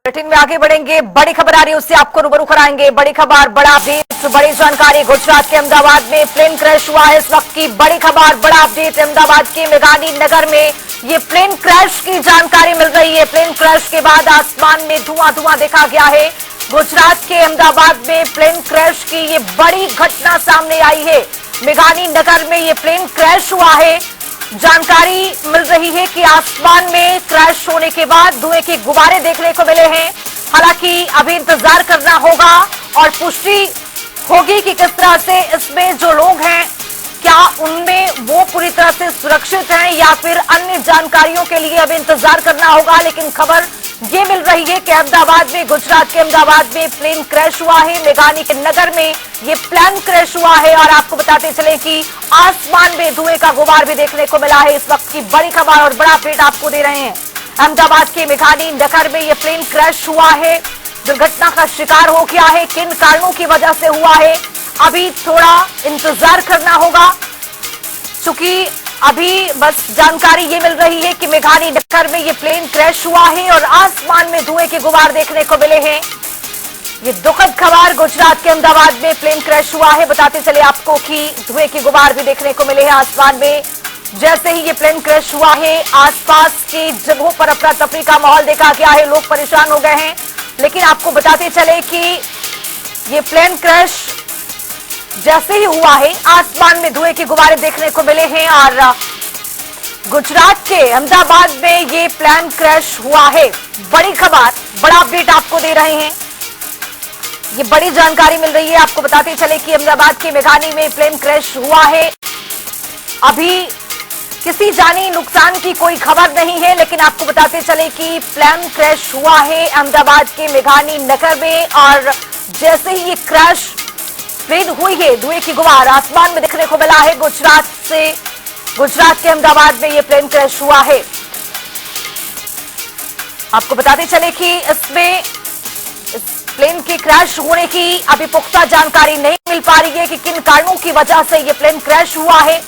Bulletin में आगे बढ़ेंगे। बड़ी खबर आ रही है, उससे आपको रूबरू कराएंगे। बड़ी खबर, बड़ा अपडेट, बड़ी जानकारी। गुजरात के अहमदाबाद में प्लेन क्रैश हुआ है। इस वक्त की बड़ी खबर, बड़ा अपडेट। अहमदाबाद के मेघानी नगर में ये प्लेन क्रैश की जानकारी मिल रही है। प्लेन क्रैश के बाद आसमान में धुआं धुआं देखा गया है। गुजरात के अहमदाबाद में प्लेन क्रैश की ये बड़ी घटना सामने आई है। मेघानी नगर में ये प्लेन क्रैश हुआ है। जानकारी मिल रही है कि आसमान में क्रैश होने के बाद धुएं के गुब्बारे देखने को मिले हैं। हालांकि अभी इंतजार करना होगा और पुष्टि होगी कि किस तरह से इसमें जो लोग हैं, क्या उनमें वो पूरी तरह से सुरक्षित हैं या फिर अन्य जानकारियों के लिए अभी इंतजार करना होगा। लेकिन खबर ये मिल रही है कि अहमदाबाद में, गुजरात के अहमदाबाद में प्लेन क्रैश हुआ है। मेघानी के नगर में ये प्लेन क्रैश हुआ है और आपको बताते चले कि आसमान में धुएं का गुबार भी देखने को मिला है। इस वक्त की बड़ी खबर और बड़ा अपडेट आपको दे रहे हैं। अहमदाबाद के मेघानी नगर में ये प्लेन क्रैश हुआ है। दुर्घटना का शिकार हो गया है। किन कारणों की वजह से हुआ है, अभी थोड़ा इंतजार करना होगा, क्योंकि अभी बस जानकारी ये मिल रही है कि मेघानी नगर में ये प्लेन क्रैश हुआ है और आसमान में धुएं के गुबार देखने को मिले हैं। ये दुखद खबर, गुजरात के अहमदाबाद में प्लेन क्रैश हुआ है। बताते चले आपको कि धुएं के गुबार भी देखने को मिले हैं आसमान में। जैसे ही ये प्लेन क्रैश हुआ है, आसपास की जगहों पर अफरा तफरी का माहौल देखा गया है। लोग परेशान हो गए हैं। लेकिन आपको बताते चले कि ये प्लेन क्रैश जैसे ही हुआ है, आसमान में धुएं के गुब्बारे देखने को मिले हैं और गुजरात के अहमदाबाद में ये प्लेन क्रैश हुआ है। बड़ी खबर, बड़ा अपडेट आपको दे रहे हैं। ये बड़ी जानकारी मिल रही है। आपको बताते चले कि अहमदाबाद के मेघानी में प्लेन क्रैश हुआ है। अभी किसी जानी नुकसान की कोई खबर नहीं है, लेकिन आपको बताते चले कि प्लेन क्रैश हुआ है अहमदाबाद के मेघानी नगर में और जैसे ही ये क्रैश प्लेन हुई है, धुएं की गुबार आसमान में देखने को मिला है। गुजरात के अहमदाबाद में ये प्लेन क्रैश हुआ है। आपको बताते चले कि इसमें इस प्लेन के क्रैश होने की अभी पुख्ता जानकारी नहीं मिल पा रही है कि किन कारणों की वजह से ये प्लेन क्रैश हुआ है।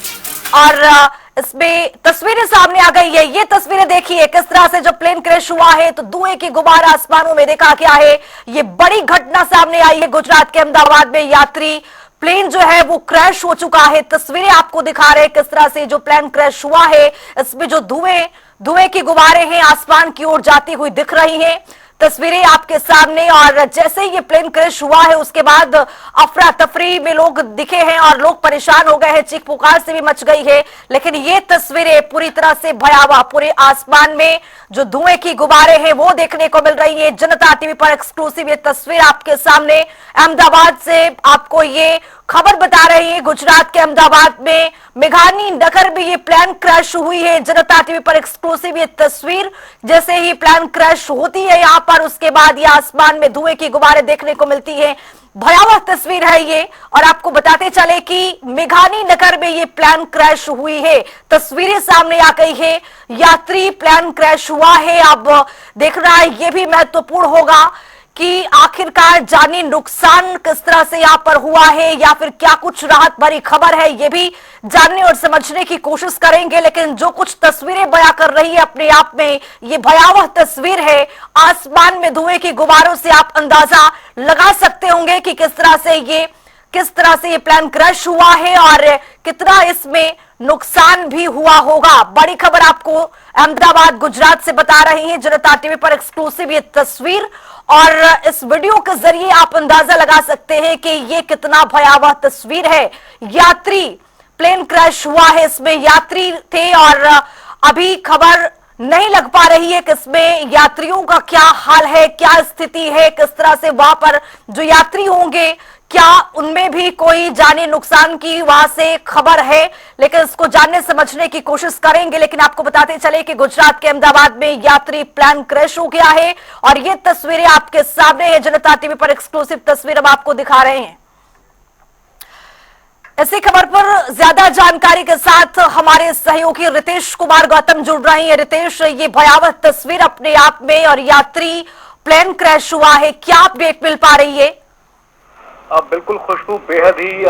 और इसमें तस्वीरें सामने आ गई है। ये तस्वीरें देखिए किस तरह से जब प्लेन क्रैश हुआ है तो धुएं की गुबार आसमानों में देखा गया है। ये बड़ी घटना सामने आई है। गुजरात के अहमदाबाद में यात्री प्लेन जो है वो क्रैश हो चुका है। तस्वीरें आपको दिखा रहे हैं किस तरह से जो प्लेन क्रैश हुआ है, इसमें जो धुएं की गुबारें हैं आसमान की ओर जाती हुई दिख रही हैं। तस्वीरें आपके सामने। और जैसे ही ये प्लेन क्रैश हुआ है, उसके बाद अफरा तफरी में लोग दिखे हैं और लोग परेशान हो गए हैं। चीख पुकार से भी मच गई है। लेकिन ये तस्वीरें पूरी तरह से भयावह, पूरे आसमान में जो धुएं की गुबारें हैं वो देखने को मिल रही है। जनता टीवी पर एक्सक्लूसिव ये तस्वीर आपके सामने अहमदाबाद से आपको ये खबर बता रही है। गुजरात के अहमदाबाद में मेघानी नगर में ये प्लेन क्रैश हुई है। जनता टीवी पर एक्सक्लूसिव ये तस्वीर, जैसे ही प्लेन क्रैश होती है यहां पर, उसके बाद ये आसमान में धुएं की गुबारें देखने को मिलती है। भयावह तस्वीर है ये। और आपको बताते चले कि मेघानी नगर में ये प्लेन क्रैश हुई है। तस्वीरें सामने आ गई है। यात्री प्लेन क्रैश हुआ है। अब देखना ये भी महत्वपूर्ण होगा कि आखिरकार जानी नुकसान किस तरह से यहां पर हुआ है या फिर क्या कुछ राहत भरी खबर है, ये भी जानने और समझने की कोशिश करेंगे। लेकिन जो कुछ तस्वीरें बयां कर रही है अपने आप में ये भयावह तस्वीर है। आसमान में धुएं के गुब्बारों से आप अंदाजा लगा सकते होंगे कि किस तरह से ये प्लेन क्रैश हुआ है और कितना इसमें नुकसान भी हुआ होगा। बड़ी खबर आपको अहमदाबाद, गुजरात से बता रही है जनता टीवी पर एक्सक्लूसिव ये तस्वीर। और इस वीडियो के जरिए आप अंदाजा लगा सकते हैं कि ये कितना भयावह तस्वीर है। यात्री प्लेन क्रैश हुआ है, इसमें यात्री थे और अभी खबर नहीं लग पा रही है कि इसमें यात्रियों का क्या हाल है, क्या स्थिति है, किस तरह से वहां पर जो यात्री होंगे क्या उनमें भी कोई जानी नुकसान की वहां से खबर है। लेकिन इसको जानने समझने की कोशिश करेंगे। लेकिन आपको बताते चले कि गुजरात के अहमदाबाद में यात्री प्लेन क्रैश हो गया है और ये तस्वीरें आपके सामने है। जनता टीवी पर एक्सक्लूसिव तस्वीर हम आपको दिखा रहे हैं। इसी खबर पर ज्यादा जानकारी के साथ हमारे सहयोगी रितेश कुमार गौतम जुड़ रहे हैं। रितेश, ये भयावह तस्वीर अपने आप में और यात्री प्लेन क्रैश हुआ है, क्या अपडेट मिल पा रही है? बिल्कुल खुशबू, बेहद ही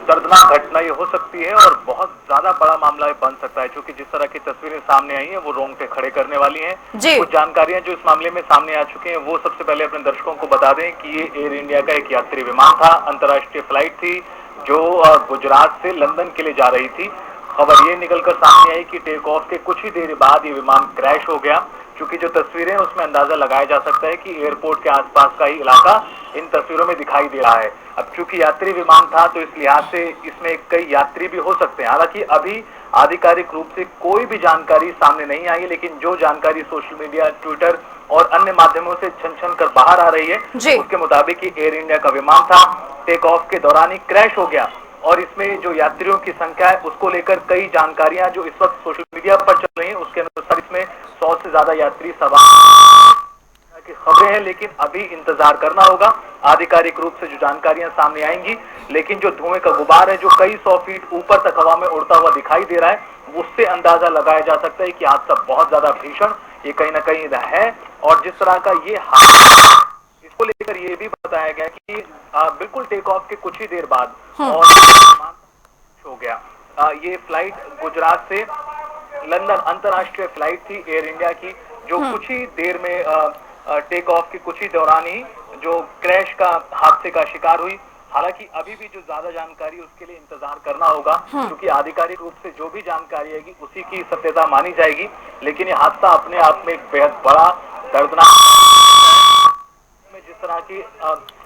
दर्दनाक घटना ये हो सकती है और बहुत ज्यादा बड़ा मामला ये बन सकता है, क्योंकि जिस तरह की तस्वीरें सामने आई हैं वो रोंगटे खड़े करने वाली हैं। जी। कुछ जानकारियां जो इस मामले में सामने आ चुके हैं वो सबसे पहले अपने दर्शकों को बता दें कि ये एयर इंडिया का एक यात्री विमान था, अंतर्राष्ट्रीय फ्लाइट थी जो गुजरात से लंदन के लिए जा रही थी। खबर ये निकलकर सामने आई कि टेक ऑफ के कुछ ही देर बाद ये विमान क्रैश हो गया। क्योंकि जो तस्वीरें उसमें अंदाजा लगाया जा सकता है कि एयरपोर्ट के आसपास का ही इलाका इन तस्वीरों में दिखाई दे रहा है। अब चूंकि यात्री विमान था तो इस लिहाज से इसमें कई यात्री भी हो सकते हैं। हालांकि अभी आधिकारिक रूप से कोई भी जानकारी सामने नहीं आई, लेकिन जो जानकारी सोशल मीडिया, ट्विटर और अन्य माध्यमों से छन छन कर बाहर आ रही है उसके मुताबिक एयर इंडिया का विमान था, टेक ऑफ के दौरान ही क्रैश हो गया। और इसमें जो यात्रियों की संख्या है उसको लेकर कई जानकारियां जो इस वक्त सोशल मीडिया पर चल रही हैं उसके अनुसार इसमें 100 से ज्यादा यात्री सवार की खबरें हैं, लेकिन अभी इंतजार करना होगा आधिकारिक रूप से जो जानकारियां सामने आएंगी। लेकिन जो धुएं का गुबार है जो कई 100 फीट ऊपर तक हवा में उड़ता हुआ दिखाई दे रहा है, उससे अंदाजा लगाया जा सकता है कि हादसा बहुत ज्यादा भीषण ये कहीं ना कहीं है। और जिस तरह का ये हादसा, इसको लेकर ये भी बताया गया कि बिल्कुल टेक ऑफ के कुछ ही देर बाद और हो गया। ये फ्लाइट गुजरात से लंदन अंतर्राष्ट्रीय फ्लाइट थी एयर इंडिया की, जो कुछ ही देर में टेक ऑफ के कुछ ही दौरान ही जो क्रैश का हादसे का शिकार हुई। हालांकि अभी भी जो ज्यादा जानकारी उसके लिए इंतजार करना होगा, क्योंकि आधिकारिक रूप से जो भी जानकारी आएगी उसी की सत्यता मानी जाएगी। लेकिन ये हादसा अपने आप में एक बेहद बड़ा दर्दनाक में जिस तरह की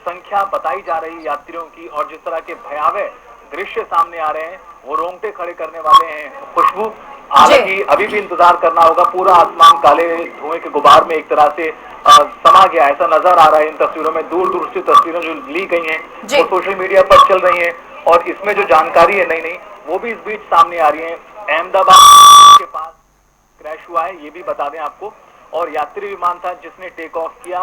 संख्या बताई जा रही यात्रियों की और जिस तरह के भयावह दृश्य सामने आ रहे हैं वो रोंगटे खड़े करने वाले हैं। खुशबू, हालांकि अभी भी इंतजार करना होगा। पूरा आसमान काले धुएं के गुबार में एक तरह से समा गया, ऐसा नजर आ रहा है इन तस्वीरों में। दूर दूर से तस्वीरें जो ली गई हैं वो सोशल मीडिया पर चल रही हैं और इसमें जो जानकारी है नई नई वो भी इस बीच सामने आ रही है। अहमदाबाद के पास क्रैश हुआ है, ये भी बता दें आपको। और यात्री विमान था जिसने टेक ऑफ किया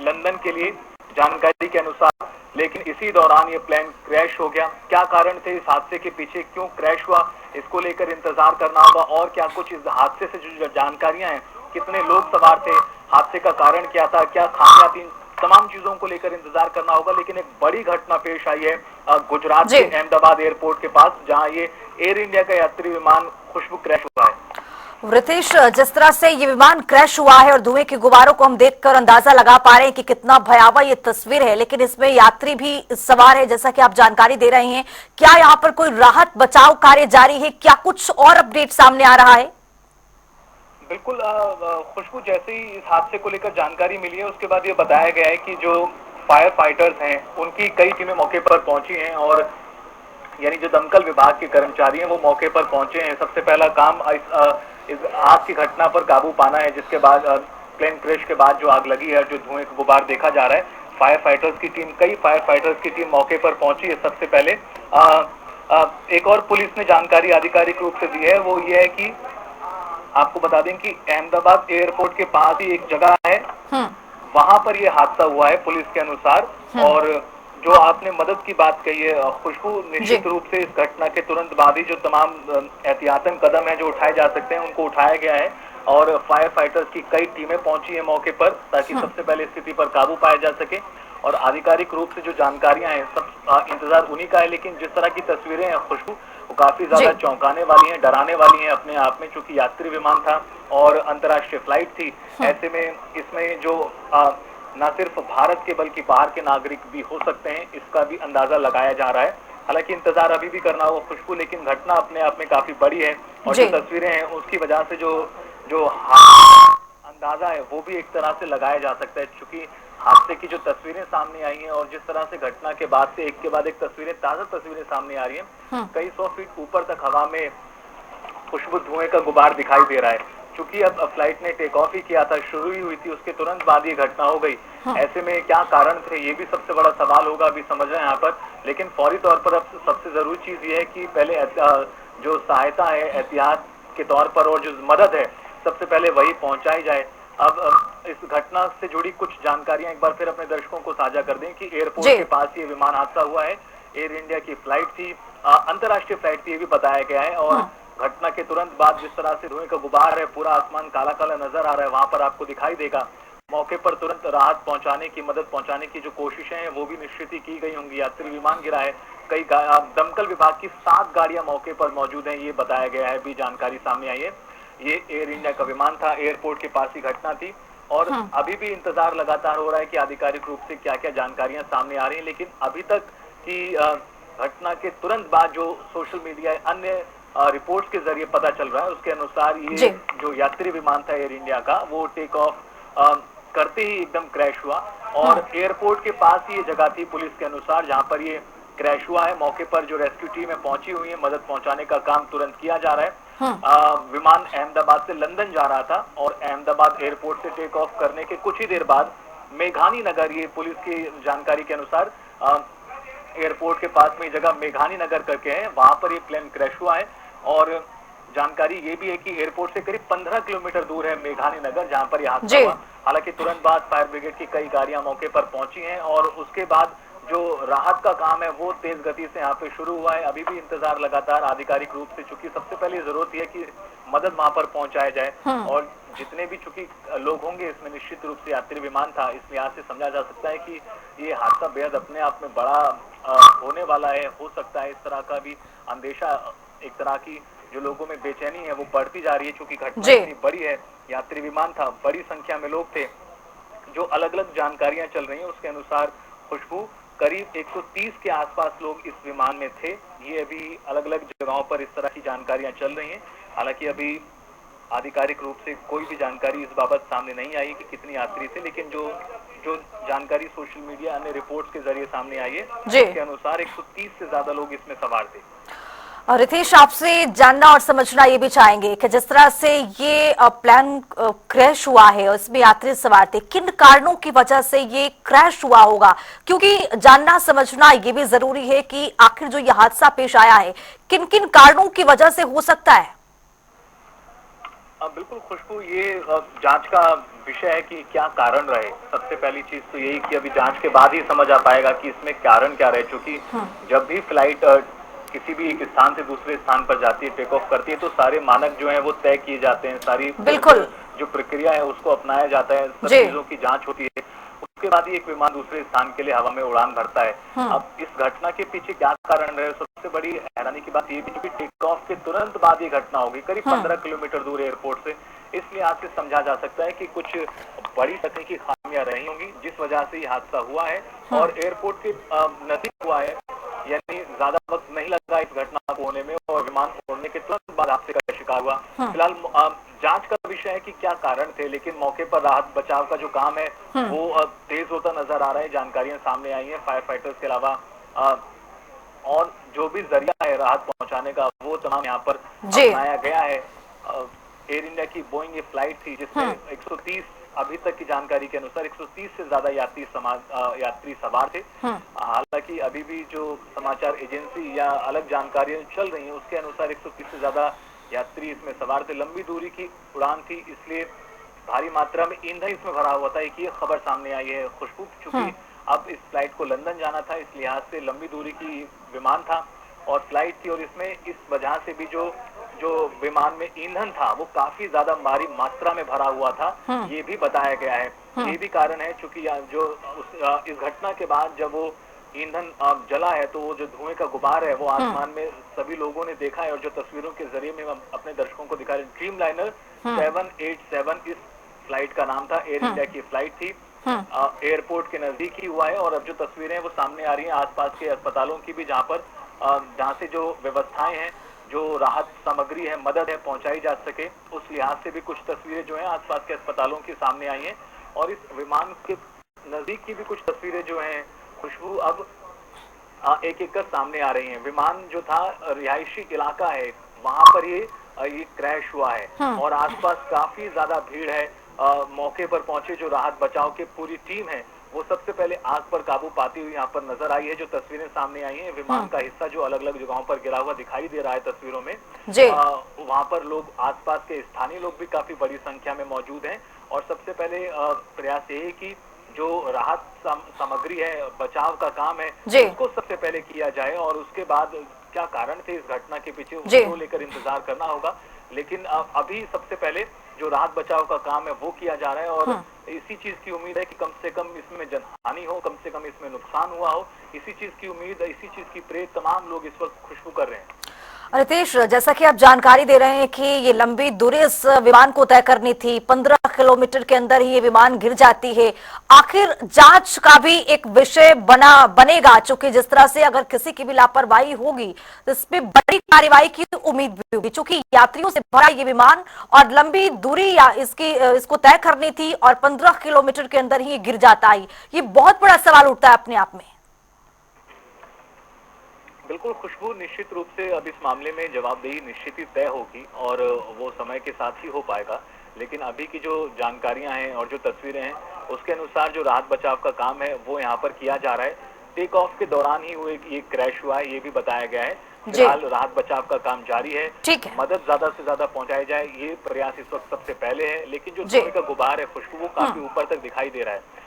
लंदन के लिए, जानकारी के अनुसार। लेकिन इसी दौरान ये प्लेन क्रैश हो गया। क्या कारण थे इस हादसे के पीछे, क्यों क्रैश हुआ, इसको लेकर इंतजार करना होगा। और क्या कुछ इस हादसे से जो जानकारियां हैं, कितने लोग सवार थे, हादसे का कारण क्या था, क्या खामियां थी, तमाम चीजों को लेकर इंतजार करना होगा। लेकिन एक बड़ी घटना पेश आई है गुजरात के अहमदाबाद एयरपोर्ट के पास, जहां ये एयर इंडिया का यात्री विमान खुशबू क्रैश हुआ है। रितेश, जिस तरह से ये विमान क्रैश हुआ है और धुएं के गुबारों को हम देखकर अंदाजा लगा पा रहे हैं कि कितना भयावह ये तस्वीर है, लेकिन इसमें यात्री भी सवार है जैसा कि आप जानकारी दे रहे हैं। क्या यहाँ पर कोई राहत बचाव कार्य जारी है, क्या कुछ और अपडेट सामने आ रहा है? बिल्कुल खुशबू, जैसे ही इस हादसे को लेकर जानकारी मिली है उसके बाद ये बताया गया है कि जो फायर फाइटर्स हैं उनकी कई टीमें मौके पर पहुंची हैं और यानी जो दमकल विभाग के कर्मचारी हैं वो मौके पर पहुंचे हैं। सबसे पहला काम इस आग की घटना पर काबू पाना है, जिसके बाद प्लेन क्रैश के बाद जो आग लगी है, जो धुएं का गुबार देखा जा रहा है, फायर फाइटर्स की टीम, कई फायर फाइटर्स की टीम मौके पर पहुंची है। सबसे पहले एक और पुलिस ने जानकारी आधिकारिक रूप से दी है, वो ये है कि आपको बता दें कि अहमदाबाद एयरपोर्ट के पास ही एक जगह है, वहां पर यह हादसा हुआ है पुलिस के अनुसार। और जो आपने मदद की बात कही है खुशबू, निश्चित रूप से इस घटना के तुरंत बाद ही जो तमाम एहतियातन कदम है जो उठाए जा सकते हैं उनको उठाया गया है और फायर फाइटर्स की कई टीमें पहुंची है मौके पर, ताकि सबसे पहले स्थिति पर काबू पाया जा सके। और आधिकारिक रूप से जो जानकारियां हैं सब इंतजार उन्हीं का है। लेकिन जिस तरह की तस्वीरें हैं खुशबू, वो काफी ज्यादा चौंकाने वाली हैं, डराने वाली हैं अपने आप में, क्योंकि यात्री विमान था और अंतर्राष्ट्रीय फ्लाइट थी। ऐसे में इसमें जो न सिर्फ भारत के बल्कि बाहर के नागरिक भी हो सकते हैं, इसका भी अंदाजा लगाया जा रहा है। हालांकि इंतजार अभी भी करना होगा खुशबू, लेकिन घटना अपने आप में काफी बड़ी है और जो तस्वीरें हैं उसकी वजह से जो अंदाजा है वो भी एक तरह से लगाया जा सकता है। क्योंकि हादसे की जो तस्वीरें सामने आई हैं और जिस तरह से घटना के बाद से एक के बाद एक तस्वीरें, ताजा तस्वीरें सामने आ रही हैं, कई 100 फीट ऊपर तक हवा में खुशबू धुएं का गुबार दिखाई दे रहा है। चूंकि अब फ्लाइट ने टेक ऑफ ही किया था, शुरू ही हुई थी, उसके तुरंत बाद ये घटना हो गई। ऐसे में क्या कारण थे, ये भी सबसे बड़ा सवाल होगा अभी समझ रहे हैं यहाँ पर। लेकिन फौरी तौर पर अब सबसे जरूरी चीज ये है कि पहले जो सहायता है एहतियात के तौर पर और जो मदद है सबसे पहले वही पहुंचाई जाए। अब इस घटना से जुड़ी कुछ जानकारियां एक बार फिर अपने दर्शकों को साझा कर दें कि एयरपोर्ट के पास ये विमान हादसा हुआ है, एयर इंडिया की फ्लाइट थी, अंतर्राष्ट्रीय फ्लाइट थी, ये भी बताया गया है। और घटना के तुरंत बाद जिस तरह से धुएं का गुबार है, पूरा आसमान काला काला नजर आ रहा है, वहां पर आपको दिखाई देगा। मौके पर तुरंत राहत पहुंचाने की, मदद पहुंचाने की जो कोशिशें हैं वो भी निश्चित ही की गई होंगी। यात्री विमान गिरा है, कई दमकल विभाग की 7 गाड़ियां मौके पर मौजूद हैं, ये बताया गया है, भी जानकारी सामने आई है। ये एयर इंडिया का विमान था, एयरपोर्ट के पास ही घटना थी और अभी भी इंतजार लगातार हो रहा है कि आधिकारिक रूप से क्या क्या जानकारियां सामने आ रही हैं। लेकिन अभी तक की घटना के तुरंत बाद जो सोशल मीडिया अन्य रिपोर्ट्स के जरिए पता चल रहा है, उसके अनुसार ये जो यात्री विमान था एयर इंडिया का, वो टेक ऑफ करते ही एकदम क्रैश हुआ और एयरपोर्ट के पास ही ये जगह थी पुलिस के अनुसार जहां पर ये क्रैश हुआ है। मौके पर जो रेस्क्यू टीम है पहुंची हुई है, मदद पहुंचाने का काम तुरंत किया जा रहा है। विमान अहमदाबाद से लंदन जा रहा था और अहमदाबाद एयरपोर्ट से टेक ऑफ करने के कुछ ही देर बाद मेघानी नगर, ये पुलिस की जानकारी के अनुसार एयरपोर्ट के पास में जगह मेघानी नगर करके है, वहां पर ये प्लेन क्रैश हुआ है। और जानकारी ये भी है कि एयरपोर्ट से करीब 15 किलोमीटर दूर है मेघानी नगर जहां पर यह हादसा हुआ। हालांकि तुरंत बाद फायर ब्रिगेड की कई गाड़ियां मौके पर पहुंची हैं और उसके बाद जो राहत का काम है वो तेज गति से यहाँ पे शुरू हुआ है। अभी भी इंतजार लगातार आधिकारिक रूप से, चूंकि सबसे पहले जरूरत है कि मदद वहां पर पहुंचाया जाए और जितने भी चूंकि लोग होंगे इसमें निश्चित रूप से यात्री विमान था, इस लिहाज से समझा जा सकता है कि ये हादसा बेहद अपने आप में बड़ा होने वाला है। हो सकता है इस तरह का भी अंदेशा, एक तरह की जो लोगों में बेचैनी है वो बढ़ती जा रही है, क्योंकि घटना इतनी बड़ी है, यात्री विमान था, बड़ी संख्या में लोग थे। जो अलग अलग जानकारियां चल रही हैं उसके अनुसार खुशबू करीब 130 के आसपास लोग इस विमान में थे। ये अभी अलग अलग जगहों पर इस तरह की जानकारियां चल रही हैं। हालांकि अभी आधिकारिक रूप से कोई भी जानकारी इस बाबत सामने नहीं आई कि कितने यात्री थे, लेकिन जो जो जानकारी सोशल मीडिया अन्य रिपोर्ट्स के जरिए सामने आई है उसके अनुसार 130 से ज्यादा लोग इसमें सवार थे। और रितेश, आपसे जानना और समझना ये भी चाहेंगे कि जिस तरह से ये प्लेन क्रैश हुआ है और इसमें यात्री सवार थे, किन कारणों की वजह से ये क्रैश हुआ होगा, क्योंकि जानना समझना ये भी जरूरी है कि आखिर जो ये हादसा पेश आया है किन किन कारणों की वजह से हो सकता है। बिल्कुल खुशबू, ये जांच का विषय है कि क्या कारण रहे। सबसे पहली चीज तो यही कि अभी जांच के बाद ही समझ आ पाएगा कि इसमें कारण क्या रहे, क्योंकि जब भी फ्लाइट किसी भी एक स्थान से दूसरे स्थान पर जाती है, टेक ऑफ करती है, तो सारे मानक जो हैं वो तय किए जाते हैं, सारी बिल्कुल जो प्रक्रिया है उसको अपनाया जाता है, सब चीजों की जांच होती है, उसके बाद ही एक विमान दूसरे स्थान के लिए हवा में उड़ान भरता है। अब इस घटना के पीछे क्या कारण रहे, सबसे बड़ी हैरानी की बात ये भी कि टेक ऑफ के तुरंत बाद ये घटना होगी, करीब 15 किलोमीटर दूर एयरपोर्ट से। इसलिए आज से समझा जा सकता है कि कुछ बड़ी तकनीकी खामियां रही होंगी जिस वजह से ये हादसा हुआ है और एयरपोर्ट के नजदीक हुआ है, यानी ज्यादा वक्त नहीं लगा इस घटना को होने में और विमान उड़ने के तुरंत बाद हादसे का शिकार हुआ। फिलहाल जांच का विषय है कि क्या कारण थे, लेकिन मौके पर राहत बचाव का जो काम है वो तेज होता नजर आ रहा है। जानकारियां सामने आई हैं, फायर फाइटर्स के अलावा और जो भी जरिया है राहत पहुंचाने का वो तमाम यहाँ पर अपनाया गया है। एयर इंडिया की बोइंग ये फ्लाइट थी जिसमें 130, अभी तक की जानकारी के अनुसार 130 से ज्यादा यात्री सवार थे। हालांकि अभी भी जो समाचार एजेंसी या अलग जानकारियां चल रही हैं उसके अनुसार 130 से ज्यादा यात्री इसमें सवार थे। लंबी दूरी की उड़ान थी, इसलिए भारी मात्रा में ईंधन इसमें भरा हुआ था। एक ये खबर सामने आई है खुशबू, चूंकि अब इस फ्लाइट को लंदन जाना था, इस लिहाज से लंबी दूरी की विमान था और फ्लाइट थी, और इसमें इस वजह से भी जो विमान में ईंधन था वो काफी ज्यादा भारी मात्रा में भरा हुआ था, ये भी बताया गया है। ये भी कारण है, चूंकि जो इस घटना के बाद जब वो ईंधन जला है तो वो जो धुएं का गुबार है वो आसमान में सभी लोगों ने देखा है और जो तस्वीरों के जरिए में अपने दर्शकों को दिखा रहे। ड्रीम लाइनर 787 इस फ्लाइट का नाम था, एयर इंडिया की फ्लाइट थी, एयरपोर्ट के नजदीक ही हुआ है। और अब जो तस्वीरें वो सामने आ रही हैं आसपास के अस्पतालों की भी, जहाँ से जो व्यवस्थाएं हैं, जो राहत सामग्री है, मदद है पहुंचाई जा सके, उस लिहाज से भी कुछ तस्वीरें जो है आसपास के अस्पतालों की सामने आई हैं। और इस विमान के नजदीक की भी कुछ तस्वीरें जो हैं खुशबू अब एक एक कर सामने आ रही हैं। विमान जो था रिहायशी इलाका है, वहां पर ये क्रैश हुआ है और आसपास काफी ज्यादा भीड़ है। मौके पर पहुंचे जो राहत बचाव की पूरी टीम है वो सबसे पहले आग पर काबू पाती हुई यहाँ पर नजर आई है। जो तस्वीरें सामने आई हैं, विमान का हिस्सा जो अलग अलग जगहों पर गिरा हुआ दिखाई दे रहा है तस्वीरों में, वहां पर लोग, आसपास के स्थानीय लोग भी काफी बड़ी संख्या में मौजूद हैं। और सबसे पहले प्रयास ये है कि जो राहत सामग्री है, बचाव का काम है, उसको सबसे पहले किया जाए और उसके बाद क्या कारण थे इस घटना के पीछे उसको लेकर इंतजार करना होगा। लेकिन अभी सबसे पहले जो राहत बचाव का काम है वो किया जा रहा है और इसी चीज की उम्मीद है कि कम से कम इसमें जनहानि हो, कम से कम इसमें नुकसान हुआ हो, इसी चीज की उम्मीद, इसी चीज की प्रेर तमाम लोग इस वक्त खुशबू कर रहे हैं। रितेश, जैसा कि आप जानकारी दे रहे हैं कि ये लंबी दूरी इस विमान को तय करनी थी, 15 किलोमीटर के अंदर ही ये विमान गिर जाती है। आखिर जांच का भी एक विषय बनेगा, चूंकि जिस तरह से अगर किसी की भी लापरवाही होगी तो इस पे बड़ी कार्रवाई की उम्मीद भी होगी, चूंकि यात्रियों से भरा ये विमान और लंबी दूरी या इसको तय करनी थी और 15 किलोमीटर के अंदर ही ये गिर जाता है। ये बहुत बड़ा सवाल उठता है अपने आप में। बिल्कुल खुशबू, निश्चित रूप से अब इस मामले में जवाबदेही निश्चित ही तय होगी और वो समय के साथ ही हो पाएगा। लेकिन अभी की जो जानकारियां हैं और जो तस्वीरें हैं उसके अनुसार जो राहत बचाव का काम है वो यहाँ पर किया जा रहा है। टेक ऑफ के दौरान ही वो एक क्रैश हुआ है, ये भी बताया गया है। फिलहाल राहत बचाव का काम जारी है, मदद ज्यादा से ज्यादा पहुंचाई जाए ये प्रयास इस वक्त सबसे पहले है। लेकिन जो धुएं का गुबार है खुशबू, वो काफी ऊपर तक दिखाई दे रहा है।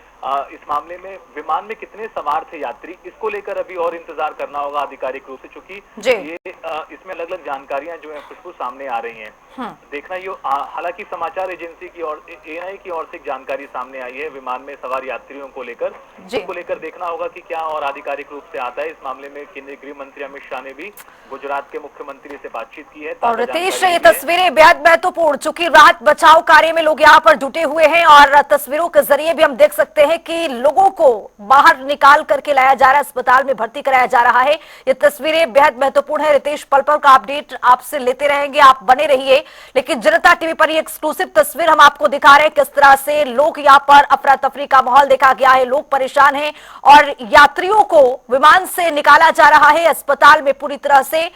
इस मामले में विमान में कितने सवार थे यात्री, इसको लेकर अभी और इंतजार करना होगा आधिकारिक रूप से, चूंकि ये इसमें अलग अलग जानकारियां जो है खुशबू सामने आ रही हैं। देखना ये, हालांकि समाचार एजेंसी की और एएनआई की ओर से जानकारी सामने आई है विमान में सवार यात्रियों को लेकर, इसको लेकर देखना होगा कि क्या और आधिकारिक रूप से आता है। इस मामले में केंद्रीय गृह मंत्री अमित शाह ने भी गुजरात के मुख्यमंत्री से बातचीत की है। और रितेश, ये तस्वीरें बेहद महत्वपूर्ण, चूंकि राहत बचाव कार्य में लोग यहाँ पर जुटे हुए हैं और तस्वीरों के जरिए भी हम देख सकते हैं कि लोगों को बाहर निकाल करके लाया जा रहा है, अस्पताल में भर्ती कराया जा रहा है। ये तस्वीरें बेहद महत्वपूर्ण है। रितेश, पल पल का अपडेट आपसे लेते रहेंगे, आप बने रहिए। लेकिन जनता टीवी पर ये एक्सक्लूसिव तस्वीर हम आपको दिखा रहे हैं, किस तरह से लोग यहाँ पर अफरा तफरी का माहौल देखा गया है, लोग परेशान हैं और यात्रियों को विमान से निकाला जा रहा है, अस्पताल में पूरी तरह से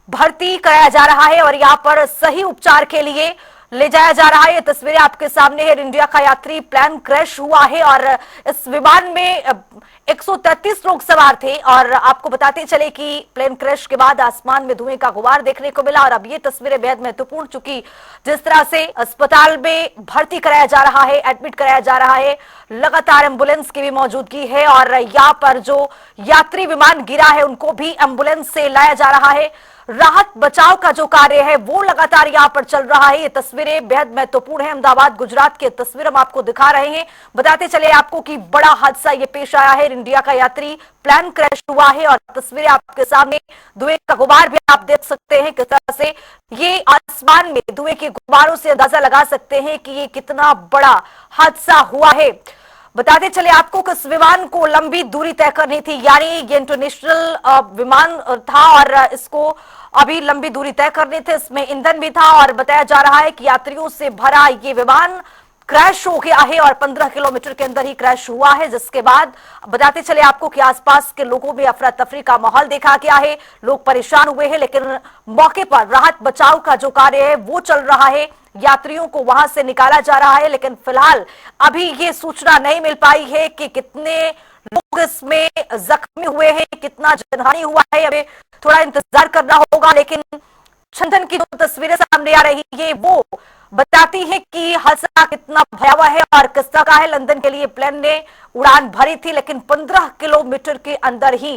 भर्ती कराया जा रहा है और यहाँ पर सही उपचार के लिए ले जाया जा रहा है। ये तस्वीरें आपके सामने है। एयर इंडिया का यात्री प्लेन क्रैश हुआ है और इस विमान में 133 लोग सवार थे और आपको बताते चले कि प्लेन क्रैश के बाद आसमान में धुएं का गुबार देखने को मिला। और अब ये तस्वीरें बेहद महत्वपूर्ण, चूंकि जिस तरह से अस्पताल में भर्ती कराया जा रहा है, एडमिट कराया जा रहा है, लगातार एम्बुलेंस की भी मौजूदगी है और यहाँ पर जो यात्री विमान गिरा है उनको भी एम्बुलेंस से लाया जा रहा है। राहत बचाव का जो कार्य है वो लगातार यहां पर चल रहा है। ये तस्वीरें बेहद महत्वपूर्ण है। अहमदाबाद गुजरात की तस्वीर हम आपको दिखा रहे हैं। बताते चले आपको कि बड़ा हादसा ये पेश आया है। इंडिया का यात्री प्लेन क्रैश हुआ है और तस्वीरें आपके सामने, धुएं का गुबार भी आप देख सकते हैं किस तरह से ये आसमान में धुएं के गुबारों से अंदाजा लगा सकते हैं कि ये कितना बड़ा हादसा हुआ है। बताते चले आपको कि इस विमान को लंबी दूरी तय करनी थी, यानी ये इंटरनेशनल विमान था और इसको अभी लंबी दूरी तय करनी थी, इसमें ईंधन भी था और बताया जा रहा है कि यात्रियों से भरा ये विमान क्रैश हो गया है और 15 किलोमीटर के अंदर ही क्रैश हुआ है। जिसके बाद बताते चले आपको कि आसपास के लोगों में अफरा तफरी का माहौल देखा गया है, लोग परेशान हुए हैं, लेकिन मौके पर राहत बचाव का जो कार्य है वो चल रहा है, यात्रियों को वहां से निकाला जा रहा है। लेकिन फिलहाल अभी ये सूचना नहीं मिल पाई है कि कितने लोग इसमें जख्मी हुए हैं, कितना जनहानि हुआ है, अभी थोड़ा इंतजार करना होगा। लेकिन छंदन की जो तस्वीरें सामने आ रही है वो बताती है कि हादसा कितना भयावह है और किस तरह का है। लंदन के लिए प्लेन ने उड़ान भरी थी, लेकिन 15 किलोमीटर के अंदर ही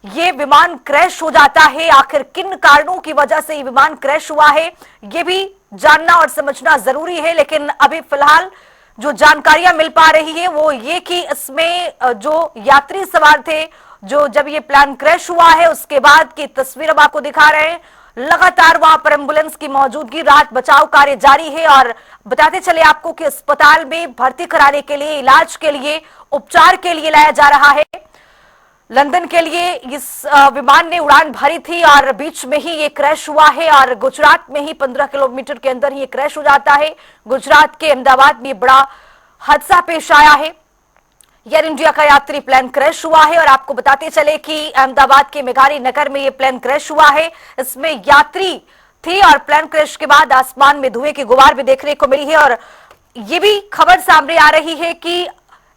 ये विमान क्रैश हो जाता है। आखिर किन कारणों की वजह से ये विमान क्रैश हुआ है ये भी जानना और समझना जरूरी है। लेकिन अभी फिलहाल जो जानकारियां मिल पा रही है वो ये कि इसमें जो यात्री सवार थे, जो जब ये प्लेन क्रैश हुआ है उसके बाद की तस्वीर हम आपको दिखा रहे हैं, लगातार वहां पर एम्बुलेंस की मौजूदगी, राहत बचाव कार्य जारी है। और बताते चले आपको कि अस्पताल में भर्ती कराने के लिए, इलाज के लिए, उपचार के लिए लाया जा रहा है। लंदन के लिए इस विमान ने उड़ान भरी थी और बीच में ही ये क्रैश हुआ है और गुजरात में ही 15 किलोमीटर के अंदर ही ये क्रैश हो जाता है। गुजरात के अहमदाबाद में बड़ा हादसा पेश आया है। एयर इंडिया का यात्री प्लेन क्रैश हुआ है और आपको बताते चले कि अहमदाबाद के मेघारी नगर में ये प्लेन क्रैश हुआ है। इसमें यात्री थे और प्लेन क्रैश के बाद आसमान में धुएं की गुबार भी देखने को मिली है और ये भी खबर सामने आ रही है कि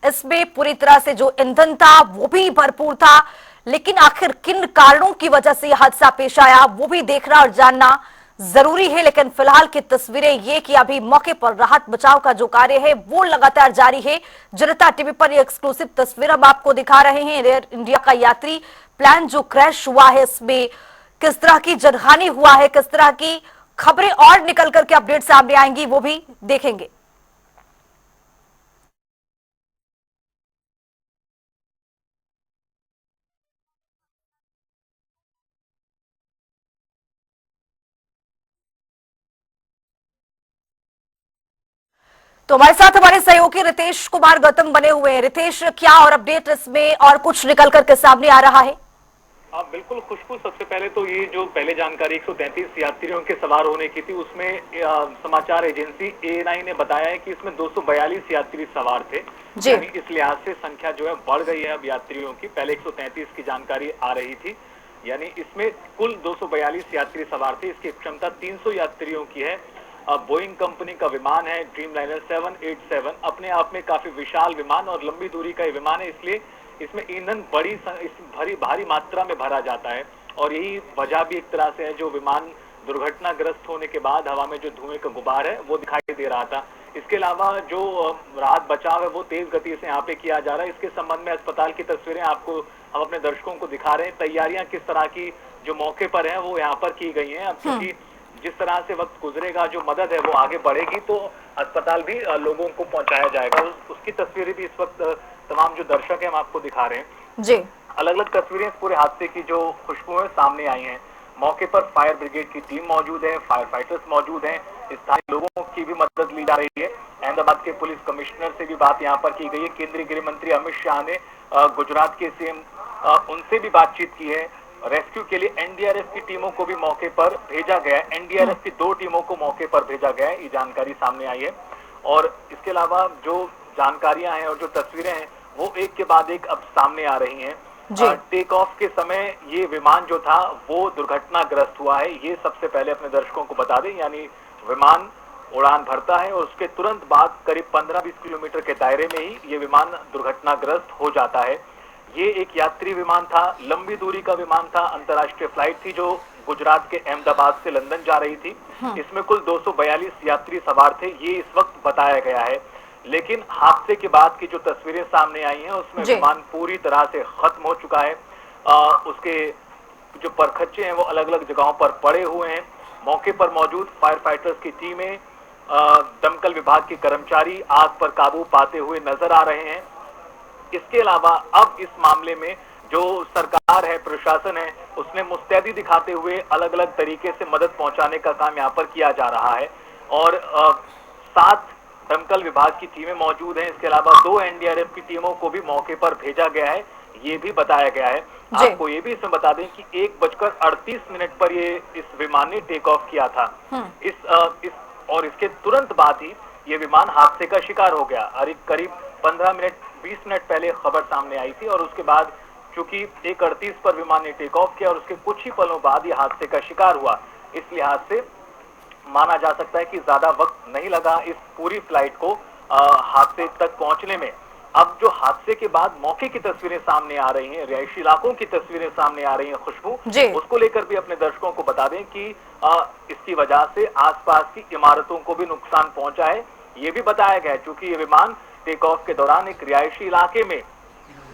इसमें पूरी तरह से जो ईंधन था वो भी भरपूर था। लेकिन आखिर किन कारणों की वजह से यह हादसा पेश आया वो भी देखना और जानना जरूरी है। लेकिन फिलहाल की तस्वीरें ये कि अभी मौके पर राहत बचाव का जो कार्य है वो लगातार जारी है। जनता टीवी पर ये एक्सक्लूसिव तस्वीर हम आपको दिखा रहे हैं। एयर इंडिया का यात्री प्लेन जो क्रैश हुआ है इसमें किस तरह की जनहानि हुआ है, किस तरह की खबरें और निकल करके अपडेट सामने आएंगी, वो भी देखेंगे। तो हमारे साथ हमारे सहयोगी रितेश कुमार गौतम बने हुए हैं। रितेश, क्या और अपडेट इसमें और कुछ निकल करके सामने आ रहा है? बिल्कुल खुशबू, सबसे पहले तो ये जो पहले जानकारी 133 यात्रियों के सवार होने की थी, उसमें समाचार एजेंसी ANI ने बताया है कि इसमें 242 यात्री सवार थे। यानी इस लिहाज से संख्या जो है बढ़ गई है अब यात्रियों की। पहले 133 की जानकारी आ रही थी, यानी इसमें कुल 242 यात्री सवार थे। इसकी क्षमता 300 यात्रियों की है। बोइंग कंपनी का विमान है ड्रीमलाइनर 787। अपने आप में काफी विशाल विमान और लंबी दूरी का ये विमान है, इसलिए इसमें ईंधन भारी मात्रा में भरा जाता है। और यही वजह भी एक तरह से है, जो विमान दुर्घटनाग्रस्त होने के बाद हवा में जो धुएं का गुबार है वो दिखाई दे रहा था। इसके अलावा जो राहत बचाव है वो तेज गति से यहाँ पे किया जा रहा है। इसके संबंध में अस्पताल की तस्वीरें आपको हम अपने दर्शकों को दिखा रहे हैं। तैयारियां किस तरह की जो मौके पर है वो यहाँ पर की गई है। अब क्योंकि जिस तरह से वक्त गुजरेगा, जो मदद है वो आगे बढ़ेगी, तो अस्पताल भी लोगों को पहुंचाया जाएगा। उसकी तस्वीरें भी इस वक्त तमाम जो दर्शक हैं हम आपको दिखा रहे हैं जी। अलग अलग तस्वीरें इस पूरे हादसे की जो खुशबू है सामने आई हैं। मौके पर फायर ब्रिगेड की टीम मौजूद है, फायर फाइटर्स मौजूद हैं, स्थानीय लोगों की भी मदद ली जा रही है। अहमदाबाद के पुलिस कमिश्नर से भी बात यहाँ पर की गई है। केंद्रीय गृह मंत्री अमित शाह ने गुजरात के सीएम उनसे भी बातचीत की है। रेस्क्यू के लिए एनडीआरएफ की टीमों को भी मौके पर भेजा गया है। एनडीआरएफ की 2 टीमों को मौके पर भेजा गया है, ये जानकारी सामने आई है। और इसके अलावा जो जानकारियां हैं और जो तस्वीरें हैं वो एक के बाद एक अब सामने आ रही हैं। टेक ऑफ के समय ये विमान जो था वो दुर्घटनाग्रस्त हुआ है, ये सबसे पहले अपने दर्शकों को बता दें। यानी विमान उड़ान भरता है और उसके तुरंत बाद करीब 15-20 किलोमीटर के दायरे में ही ये विमान दुर्घटनाग्रस्त हो जाता है। ये एक यात्री विमान था, लंबी दूरी का विमान था, अंतर्राष्ट्रीय फ्लाइट थी जो गुजरात के अहमदाबाद से लंदन जा रही थी। इसमें कुल 242 यात्री सवार थे, ये इस वक्त बताया गया है। लेकिन हादसे के बाद की जो तस्वीरें सामने आई हैं उसमें विमान पूरी तरह से खत्म हो चुका है। उसके जो परखच्चे हैं वो अलग अलग जगहों पर पड़े हुए हैं। मौके पर मौजूद फायर फाइटर्स की टीमें, दमकल विभाग के कर्मचारी आग पर काबू पाते हुए नजर आ रहे हैं। इसके अलावा अब इस मामले में जो सरकार है, प्रशासन है, उसने मुस्तैदी दिखाते हुए अलग अलग तरीके से मदद पहुंचाने का काम यहाँ पर किया जा रहा है। और 7 दमकल विभाग की टीमें मौजूद हैं। इसके अलावा 2 एनडीआरएफ की टीमों को भी मौके पर भेजा गया है, ये भी बताया गया है। आपको ये भी इसमें बता दें कि 1:38 पर ये इस विमान ने टेक ऑफ किया था। और इसके तुरंत बाद ही ये विमान हादसे का शिकार हो गया। और करीब 15-20 मिनट पहले खबर सामने आई थी और उसके बाद चूंकि 1:38 पर विमान ने टेक ऑफ किया और उसके कुछ ही पलों बाद ये हादसे का शिकार हुआ, इस लिहाज से माना जा सकता है कि ज्यादा वक्त नहीं लगा इस पूरी फ्लाइट को हादसे तक पहुंचने में। अब जो हादसे के बाद मौके की तस्वीरें सामने आ रही हैं, रिहायशी इलाकों की तस्वीरें सामने आ रही हैं खुशबू, उसको लेकर भी अपने दर्शकों को बता दें कि इसकी वजह से आसपास की इमारतों को भी नुकसान पहुंचा है, ये भी बताया गया है। चूंकि ये विमान टेक ऑफ के दौरान एक रिहायशी इलाके में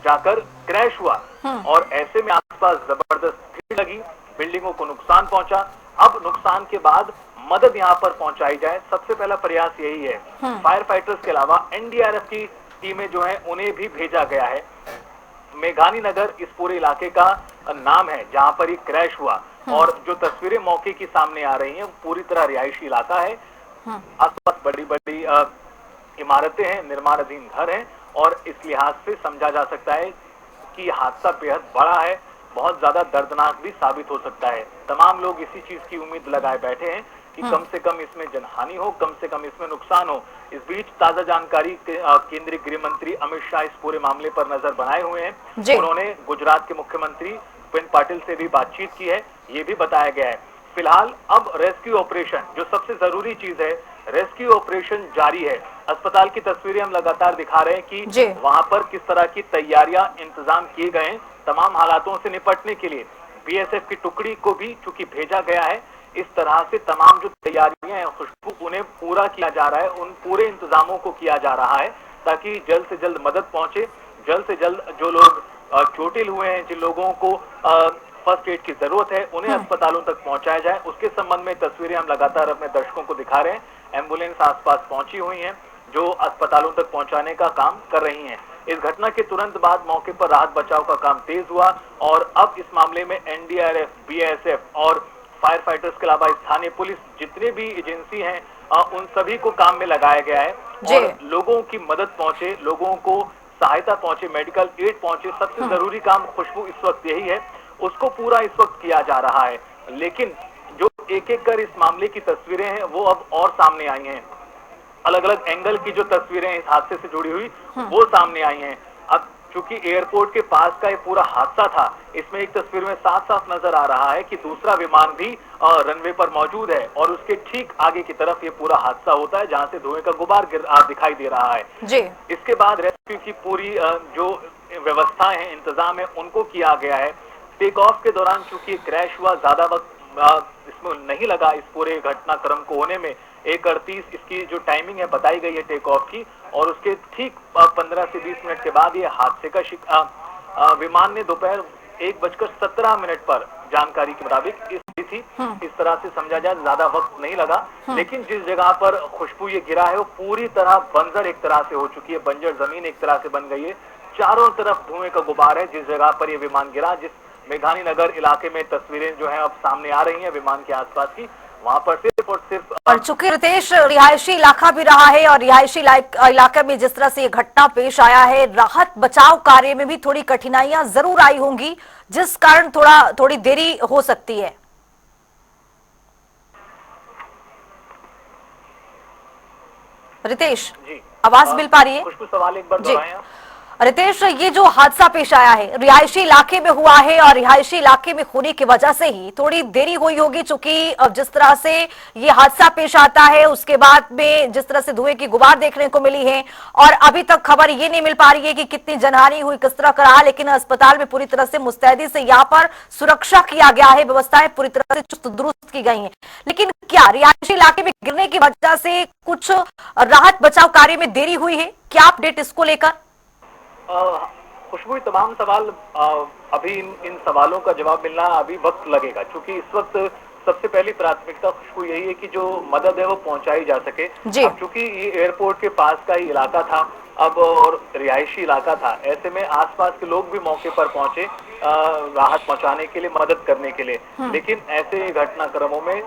जाकर क्रैश हुआ और ऐसे में आसपास जबरदस्त भीड़ लगी, बिल्डिंगों को नुकसान पहुंचा। अब नुकसान के बाद मदद यहां पर पहुंचाई जाए, सबसे पहला प्रयास यही है। फायर फाइटर्स के अलावा एनडीआरएफ की टीमें जो हैं उन्हें भी भेजा गया है। मेघानी नगर इस पूरे इलाके का नाम है जहां पर ये क्रैश हुआ। और जो तस्वीरें मौके की सामने आ रही हैं पूरी तरह रिहायशी इलाका है। आसपास बड़ी बड़ी इमारतें हैं, निर्माणाधीन घर हैं और इस लिहाज से समझा जा सकता है कि हादसा बेहद बड़ा है, बहुत ज्यादा दर्दनाक भी साबित हो सकता है। तमाम लोग इसी चीज की उम्मीद लगाए बैठे हैं कि कम से कम इसमें जनहानि हो, कम से कम इसमें नुकसान हो। इस बीच ताजा जानकारी केंद्रीय गृह मंत्री अमित शाह इस पूरे मामले पर नजर बनाए हुए हैं। उन्होंने गुजरात के मुख्यमंत्री भूपेंद्र पाटिल से भी बातचीत की है, ये भी बताया गया है। फिलहाल अब रेस्क्यू ऑपरेशन, जो सबसे जरूरी चीज है, रेस्क्यू ऑपरेशन जारी है। अस्पताल की तस्वीरें हम लगातार दिखा रहे हैं कि वहां पर किस तरह की तैयारियां, इंतजाम किए गए हैं तमाम हालातों से निपटने के लिए। बीएसएफ की टुकड़ी को भी चूंकि भेजा गया है, इस तरह से तमाम जो तैयारियां हैं खुशबू, उन्हें पूरा किया जा रहा है, उन पूरे इंतजामों को किया जा रहा है ताकि जल्द से जल्द मदद पहुंचे। जल्द से जल्द जो लोग चोटिल हुए हैं, जिन लोगों को फर्स्ट एड की जरूरत है उन्हें अस्पतालों तक पहुंचाया जाए, उसके संबंध में तस्वीरें हम लगातार अपने दर्शकों को दिखा रहे हैं। एम्बुलेंस आसपास पहुंची हुई हैं जो अस्पतालों तक पहुंचाने का काम कर रही हैं। इस घटना के तुरंत बाद मौके पर राहत बचाव का काम तेज हुआ और अब इस मामले में एनडीआरएफ, बीएसएफ और फायर फाइटर्स के अलावा स्थानीय पुलिस जितने भी एजेंसी हैं उन सभी को काम में लगाया गया है और लोगों की मदद पहुंचे, लोगों को सहायता पहुंचे, मेडिकल एड पहुंचे। सबसे जरूरी काम खुशबू इस वक्त यही है, उसको पूरा इस वक्त किया जा रहा है। लेकिन जो एक एक कर इस मामले की तस्वीरें हैं वो अब और सामने आई हैं, अलग अलग एंगल की जो तस्वीरें इस हादसे से जुड़ी हुई वो सामने आई हैं। अब चूंकि एयरपोर्ट के पास का ये पूरा हादसा था, इसमें एक तस्वीर में साफ साफ नजर आ रहा है कि दूसरा विमान भी रनवे पर मौजूद है और उसके ठीक आगे की तरफ ये पूरा हादसा होता है जहां से धुएं का गुबार दिखाई दे रहा है जी। इसके बाद रेस्क्यू की पूरी जो व्यवस्थाएं हैं, इंतजाम है, उनको किया गया है। टेक ऑफ के दौरान चूंकि क्रैश हुआ, ज्यादा वक्त इसमें नहीं लगा इस पूरे घटनाक्रम को होने में। 1:38 इसकी जो टाइमिंग है बताई गई है टेक ऑफ की और उसके ठीक 15 से 20 मिनट के बाद ये हादसे का विमान ने दोपहर 1:17 पर जानकारी के मुताबिक थी। इस तरह से समझा जाए ज्यादा वक्त नहीं लगा, लेकिन जिस जगह पर खुशबू ये गिरा है वो पूरी तरह बंजर एक तरह से हो चुकी है, बंजर जमीन एक तरह से बन गई है। चारों तरफ धुएं का गुबार है जिस जगह पर ये विमान गिरा। जिस मेघानी नगर इलाके में तस्वीरें जो है अब सामने आ रही हैं विमान के आसपास की, वहां पर सिर्फ और सिर्फ और चूंकि रितेश रिहायशी इलाका भी रहा है और रिहायशी इलाके में जिस तरह से ये घटना पेश आया है, राहत बचाव कार्य में भी थोड़ी कठिनाइयां जरूर आई होंगी जिस कारण थोड़ी देरी हो सकती है। रितेश जी आवाज मिल पा रही है? खुशबू सवाल एक बार दोहराएं। रितेश, ये जो हादसा पेश आया है रिहायशी इलाके में हुआ है और रिहायशी इलाके में होने की वजह से ही थोड़ी देरी हुई होगी, चूंकि जिस तरह से ये हादसा पेश आता है उसके बाद में जिस तरह से धुएं की गुबार देखने को मिली है और अभी तक खबर ये नहीं मिल पा रही है कि कितनी जनहानि हुई, किस तरह का रहा, लेकिन अस्पताल में पूरी तरह से मुस्तैदी से यहाँ पर सुरक्षा किया गया है, व्यवस्थाएं पूरी तरह से चुस्त दुरुस्त की गई है। लेकिन क्या रिहायशी इलाके में गिरने की वजह से कुछ राहत बचाव कार्य में देरी हुई है? क्या अपडेट इसको लेकर? खुशबू, तमाम सवाल अभी इन सवालों का जवाब मिलना अभी वक्त लगेगा, क्योंकि इस वक्त सबसे पहली प्राथमिकता खुशबू यही है कि जो मदद है वो पहुंचाई जा सके। अब चूंकि ये एयरपोर्ट के पास का ही इलाका था अब और रिहायशी इलाका था, ऐसे में आसपास के लोग भी मौके पर पहुंचे राहत पहुंचाने के लिए, मदद करने के लिए। लेकिन ऐसे घटनाक्रमों में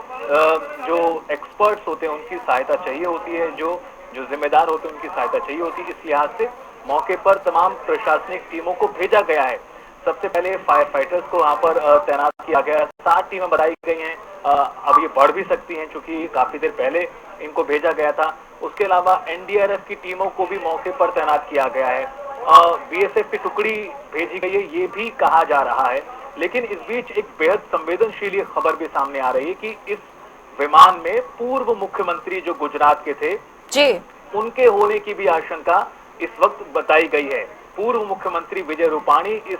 जो एक्सपर्ट्स होते हैं उनकी सहायता चाहिए होती है, जो जिम्मेदार होते हैं उनकी सहायता चाहिए होती है। इस लिहाज से मौके पर तमाम प्रशासनिक टीमों को भेजा गया है। सबसे पहले फायर फाइटर्स को वहां पर तैनात किया गया है। 7 टीमें बताई गई हैं, अब ये बढ़ भी सकती हैं क्योंकि काफी देर पहले इनको भेजा गया था। उसके अलावा एनडीआरएफ की टीमों को भी मौके पर तैनात किया गया है। बीएसएफ की टुकड़ी भेजी गई है ये भी कहा जा रहा है। लेकिन इस बीच एक बेहद संवेदनशील खबर भी सामने आ रही है कि इस विमान में पूर्व मुख्यमंत्री जो गुजरात के थे जी, उनके होने की भी आशंका इस वक्त बताई गई है। पूर्व मुख्यमंत्री विजय रूपाणी इस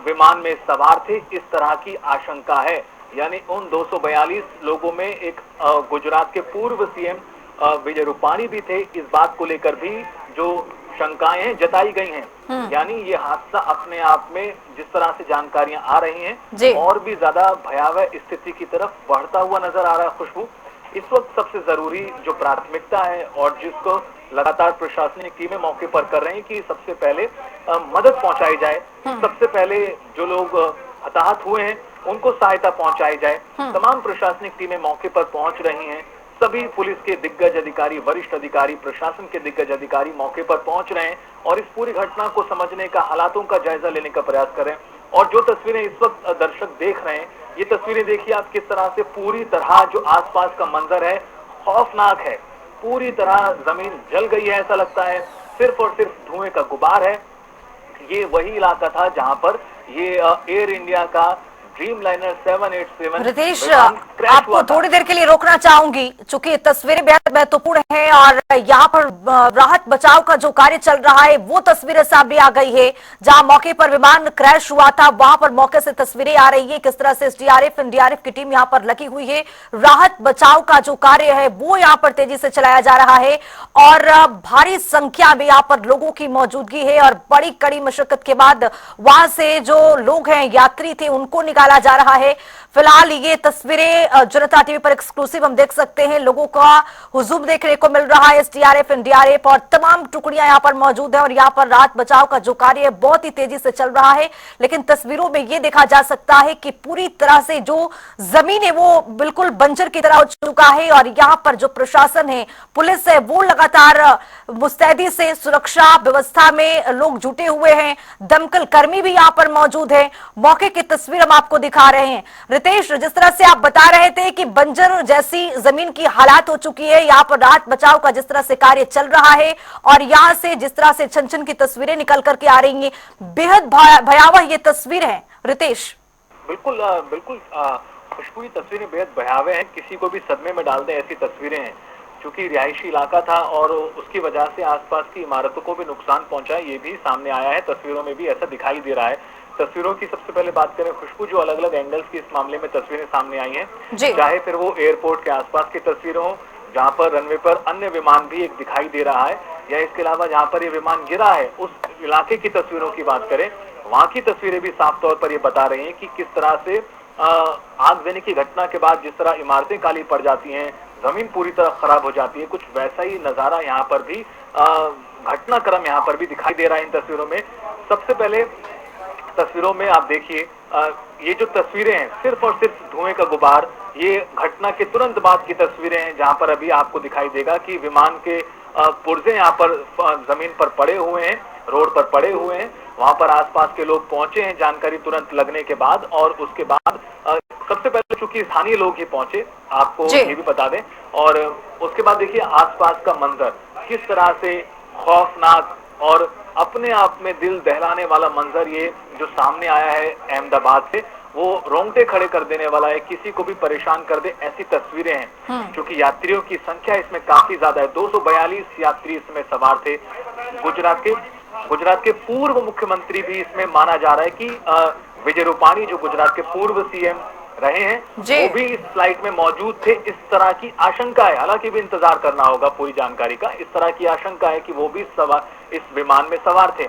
विमान में सवार थे, इस तरह की आशंका है। यानी उन 242 लोगों में एक गुजरात के पूर्व सीएम विजय रूपाणी भी थे। इस बात को लेकर भी जो शंकाएं जताई गई हैं, यानी ये हादसा अपने आप में जिस तरह से जानकारियां आ रही हैं और भी ज्यादा भयावह स्थिति की तरफ बढ़ता हुआ नजर आ रहा है। खुशबू, इस वक्त सबसे जरूरी जो प्राथमिकता है और जिसको लगातार प्रशासनिक टीमें मौके पर कर रही हैं कि सबसे पहले मदद पहुंचाई जाए। सबसे पहले जो लोग हताहत हुए हैं उनको सहायता पहुंचाई जाए। तमाम प्रशासनिक टीमें मौके पर पहुंच रही हैं। सभी पुलिस के दिग्गज अधिकारी, वरिष्ठ अधिकारी, प्रशासन के दिग्गज अधिकारी मौके पर पहुंच रहे हैं और इस पूरी घटना को समझने का, हालातों का जायजा लेने का प्रयास कर रहे हैं। और जो तस्वीरें इस वक्त दर्शक देख रहे हैं, ये तस्वीरें देखिए आप किस तरह से पूरी तरह जो आसपास का मंजर है खौफनाक है। पूरी तरह जमीन जल गई है, ऐसा लगता है। सिर्फ और सिर्फ धुएं का गुबार है। ये वही इलाका था जहां पर ये एयर इंडिया का ड्रीमलाइनर 787 रितेश, आपको थोड़ी देर के लिए रोकना चाहूंगी चूंकि तस्वीरें बेहद महत्वपूर्ण हैं और यहाँ पर राहत बचाव का जो कार्य चल रहा है वो तस्वीरें सामने आ गई है। जहां मौके पर विमान क्रैश हुआ था वहां पर मौके से तस्वीरें आ रही है, किस तरह से एसडीआरएफ, एनडीआरएफ की टीम यहाँ पर लगी हुई है। राहत बचाव का जो कार्य है वो यहाँ पर तेजी से चलाया जा रहा है और भारी संख्या में यहाँ पर लोगों की मौजूदगी है और बड़ी कड़ी मशक्कत के बाद वहां से जो लोग हैं, यात्री थे, उनको निकाला निकाला जा रहा है। फिलहाल ये तस्वीरें जनता टीवी पर एक्सक्लूसिव हम देख सकते हैं। लोगों का हुजूम देखने को मिल रहा है। एसडीआरएफ, एनडीआरएफ और तमाम टुकड़ियां यहाँ पर मौजूद है और यहाँ पर राहत बचाव का जो कार्य है बहुत ही तेजी से चल रहा है। लेकिन तस्वीरों में ये देखा जा सकता है कि पूरी तरह से जो जमीन है वो बिल्कुल बंजर की तरह हो चुका है और यहाँ पर जो प्रशासन है, पुलिस है, वो लगातार मुस्तैदी से सुरक्षा व्यवस्था में लोग जुटे हुए हैं। दमकल कर्मी भी यहाँ पर मौजूद है। मौके की तस्वीर हम आपको दिखा रहे हैं। रितेश, जिस तरह से आप बता रहे थे कि बंजर जैसी जमीन की हालात हो चुकी है, यहाँ पर राहत बचाव का जिस तरह से कार्य चल रहा है और यहाँ से जिस तरह से छन छन की तस्वीरें निकल करके आ रही हैं, बेहद भयावह ये तस्वीर है। रितेश, बिल्कुल बिल्कुल खुशबू, ये तस्वीरें बेहद भयावह हैं, किसी को भी सदमे में डाल दे ऐसी तस्वीरें हैं। क्योंकि रिहायशी इलाका था और उसकी वजह से आसपास की इमारतों को भी नुकसान पहुंचा है, ये भी सामने आया है। तस्वीरों में भी ऐसा दिखाई दे रहा है। तस्वीरों की सबसे पहले बात करें खुशबू, जो अलग अलग एंगल्स की इस मामले में तस्वीरें सामने आई हैं, चाहे फिर वो एयरपोर्ट के आसपास की तस्वीरें हो, जहाँ पर रनवे पर अन्य विमान भी एक दिखाई दे रहा है, या इसके अलावा जहाँ पर ये विमान गिरा है उस इलाके की तस्वीरों की बात करें, वहां की तस्वीरें भी साफ तौर पर ये बता रही हैं कि किस तरह से आग देने की घटना के बाद जिस तरह इमारतें काली पड़ जाती हैं, जमीन पूरी तरह खराब हो जाती है, कुछ वैसा ही नजारा यहाँ पर भी घटनाक्रम यहाँ पर भी दिखाई दे रहा है इन तस्वीरों में। सबसे पहले तस्वीरों में आप देखिए, ये जो तस्वीरें हैं सिर्फ और सिर्फ धुएं का गुबार, ये घटना के तुरंत बाद की तस्वीरें हैं, जहां पर अभी आपको दिखाई देगा कि विमान के पुर्जे यहाँ पर जमीन पर पड़े हुए हैं, रोड पर पड़े हुए हैं। वहां पर आसपास के लोग पहुंचे हैं जानकारी तुरंत लगने के बाद, और उसके बाद सबसे पहले चूंकि स्थानीय लोग ही पहुंचे, आपको ये भी बता दें, और उसके बाद देखिए आसपास का मंजर किस तरह से खौफनाक और अपने आप में दिल दहलाने वाला मंजर ये जो सामने आया है अहमदाबाद से, वो रोंगटे खड़े कर देने वाला है, किसी को भी परेशान कर दे ऐसी तस्वीरें हैं। क्योंकि यात्रियों की संख्या इसमें काफी ज्यादा है, 242 यात्री इसमें सवार थे। गुजरात के पूर्व मुख्यमंत्री भी इसमें माना जा रहा है कि विजय रूपाणी, जो गुजरात के पूर्व सीएम रहे हैं, वो भी इस फ्लाइट में मौजूद थे। इस तरह की आशंका है, हालांकि भी इंतजार करना होगा पूरी जानकारी का, इस तरह की आशंका है कि वो भी इस विमान में सवार थे।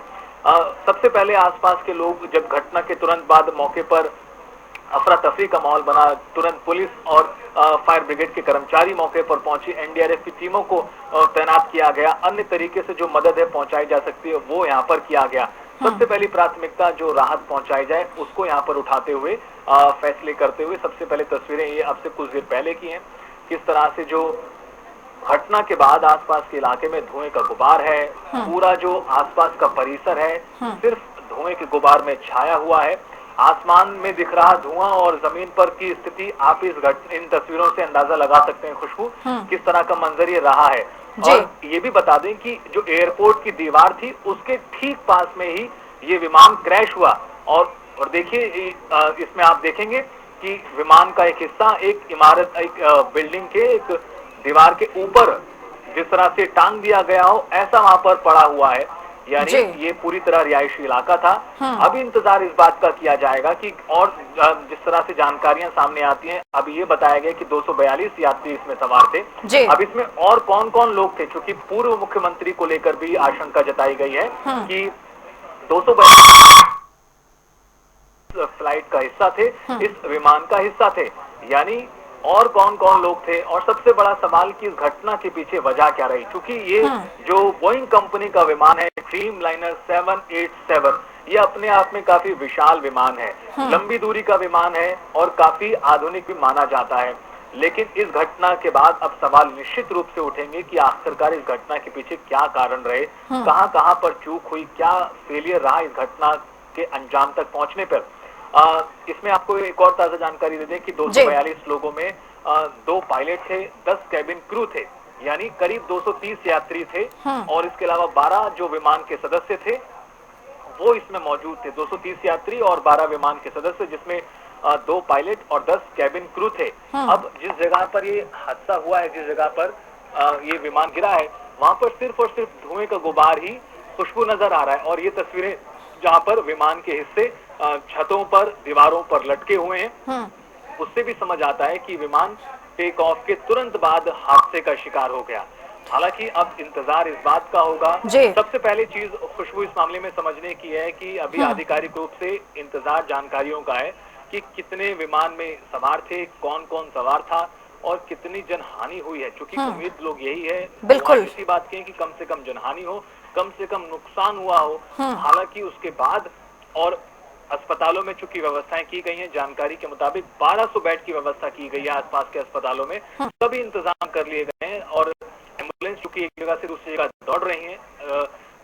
सबसे पहले आसपास के लोग, जब घटना के तुरंत बाद मौके पर अफरा तफरी का माहौल बना, तुरंत पुलिस और फायर ब्रिगेड के कर्मचारी मौके पर पहुंचे, एनडीआरएफ की टीमों को तैनात किया गया, अन्य तरीके से जो मदद है पहुंचाई जा सकती है वो यहाँ पर किया गया। सबसे पहली प्राथमिकता जो राहत पहुंचाई जाए उसको यहाँ पर उठाते हुए फैसले करते हुए, सबसे पहले तस्वीरें ये अब से कुछ देर पहले की हैं, किस तरह से जो घटना के बाद आसपास के इलाके में धुएं का गुबार है, पूरा जो आसपास का परिसर है सिर्फ धुएं के गुबार में छाया हुआ है। आसमान में दिख रहा धुआं और जमीन पर की स्थिति आप इन तस्वीरों से अंदाजा लगा सकते हैं खुशबू, किस तरह का मंजर ये रहा है। और ये भी बता दें कि जो एयरपोर्ट की दीवार थी उसके ठीक पास में ही ये विमान क्रैश हुआ, और देखिए इसमें आप देखेंगे कि विमान का एक हिस्सा एक इमारत, एक बिल्डिंग के एक दीवार के ऊपर जिस तरह से टांग दिया गया हो, ऐसा वहां पर पड़ा हुआ है, यानी ये पूरी तरह रिहायशी इलाका था। अभी इंतजार इस बात का किया जाएगा कि, और जिस तरह से जानकारियां सामने आती हैं, अभी ये बताया गया कि 242 यात्री इसमें सवार थे। अब इसमें और कौन कौन लोग थे, क्योंकि पूर्व मुख्यमंत्री को लेकर भी आशंका जताई गई है कि 242 फ्लाइट का हिस्सा थे, इस विमान का हिस्सा थे, यानी और कौन कौन लोग थे। और सबसे बड़ा सवाल कि इस घटना के पीछे वजह क्या रही, क्योंकि ये जो बोइंग कंपनी का विमान है ड्रीमलाइनर 787, ये अपने आप में काफी विशाल विमान है, लंबी दूरी का विमान है और काफी आधुनिक भी माना जाता है। लेकिन इस घटना के बाद अब सवाल निश्चित रूप से उठेंगे कि आखिरकार इस घटना के पीछे क्या कारण रहे, कहां कहां पर चूक हुई, क्या फेलियर रहा इस घटना के अंजाम तक पहुंचने पर। इसमें आपको एक और ताजा जानकारी दे दें कि 242 लोगों में 2 पायलट थे, 10 कैबिन क्रू थे, यानी करीब 230 यात्री थे, और इसके अलावा 12 जो विमान के सदस्य थे वो इसमें मौजूद थे। 230 यात्री और 12 विमान के सदस्य, जिसमें 2 पायलट और 10 कैबिन क्रू थे। अब जिस जगह पर ये हादसा हुआ है, जिस जगह पर ये विमान गिरा है, वहां पर सिर्फ और सिर्फ धुएं का गुबार ही खुशबू नजर आ रहा है। और ये तस्वीरें जहां पर विमान के हिस्से छतों पर, दीवारों पर लटके हुए हैं, उससे भी समझ आता है कि विमान टेक ऑफ के तुरंत बाद हादसे का शिकार हो गया। हालांकि अब इंतजार इस बात का होगा, सबसे पहले चीज खुशबू इस मामले में समझने की है कि अभी आधिकारिक रूप से इंतजार जानकारियों का है कि कितने विमान में सवार थे, कौन कौन सवार था और कितनी जनहानि हुई है। क्योंकि उम्मीद लोग यही है, बिल्कुल इसी बात की है कि कम से कम जनहानि हो, कम से कम नुकसान हुआ हो। हालांकि उसके बाद और अस्पतालों में चूंकि व्यवस्थाएं की गई हैं, जानकारी के मुताबिक 1200 बेड की व्यवस्था की गई है आसपास के अस्पतालों में, सभी इंतजाम कर लिए गए हैं और एम्बुलेंस चूंकि एक जगह से दूसरी जगह दौड़ रही हैं,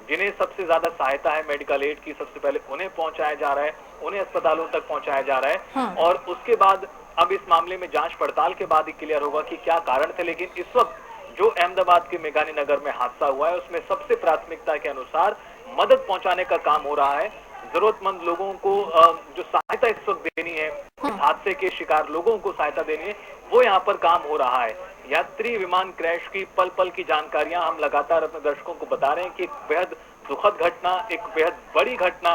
जिन्हें सबसे ज्यादा सहायता है मेडिकल एड की, सबसे पहले उन्हें पहुंचाया जा रहा है, उन्हें अस्पतालों तक पहुंचाया जा रहा है और उसके बाद अब इस मामले में जांच पड़ताल के बाद ही क्लियर होगा कि क्या कारण थे। लेकिन इस वक्त जो अहमदाबाद के मेघानी नगर में हादसा हुआ है उसमें सबसे प्राथमिकता के अनुसार मदद पहुंचाने का काम हो रहा है। जरूरतमंद लोगों को जो सहायता इस वक्त देनी है, इस हादसे के शिकार लोगों को सहायता देनी है, वो यहाँ पर काम हो रहा है। यात्री विमान क्रैश की पल पल की जानकारियां हम लगातार अपने दर्शकों को बता रहे हैं कि एक बेहद दुखद घटना, एक बेहद बड़ी घटना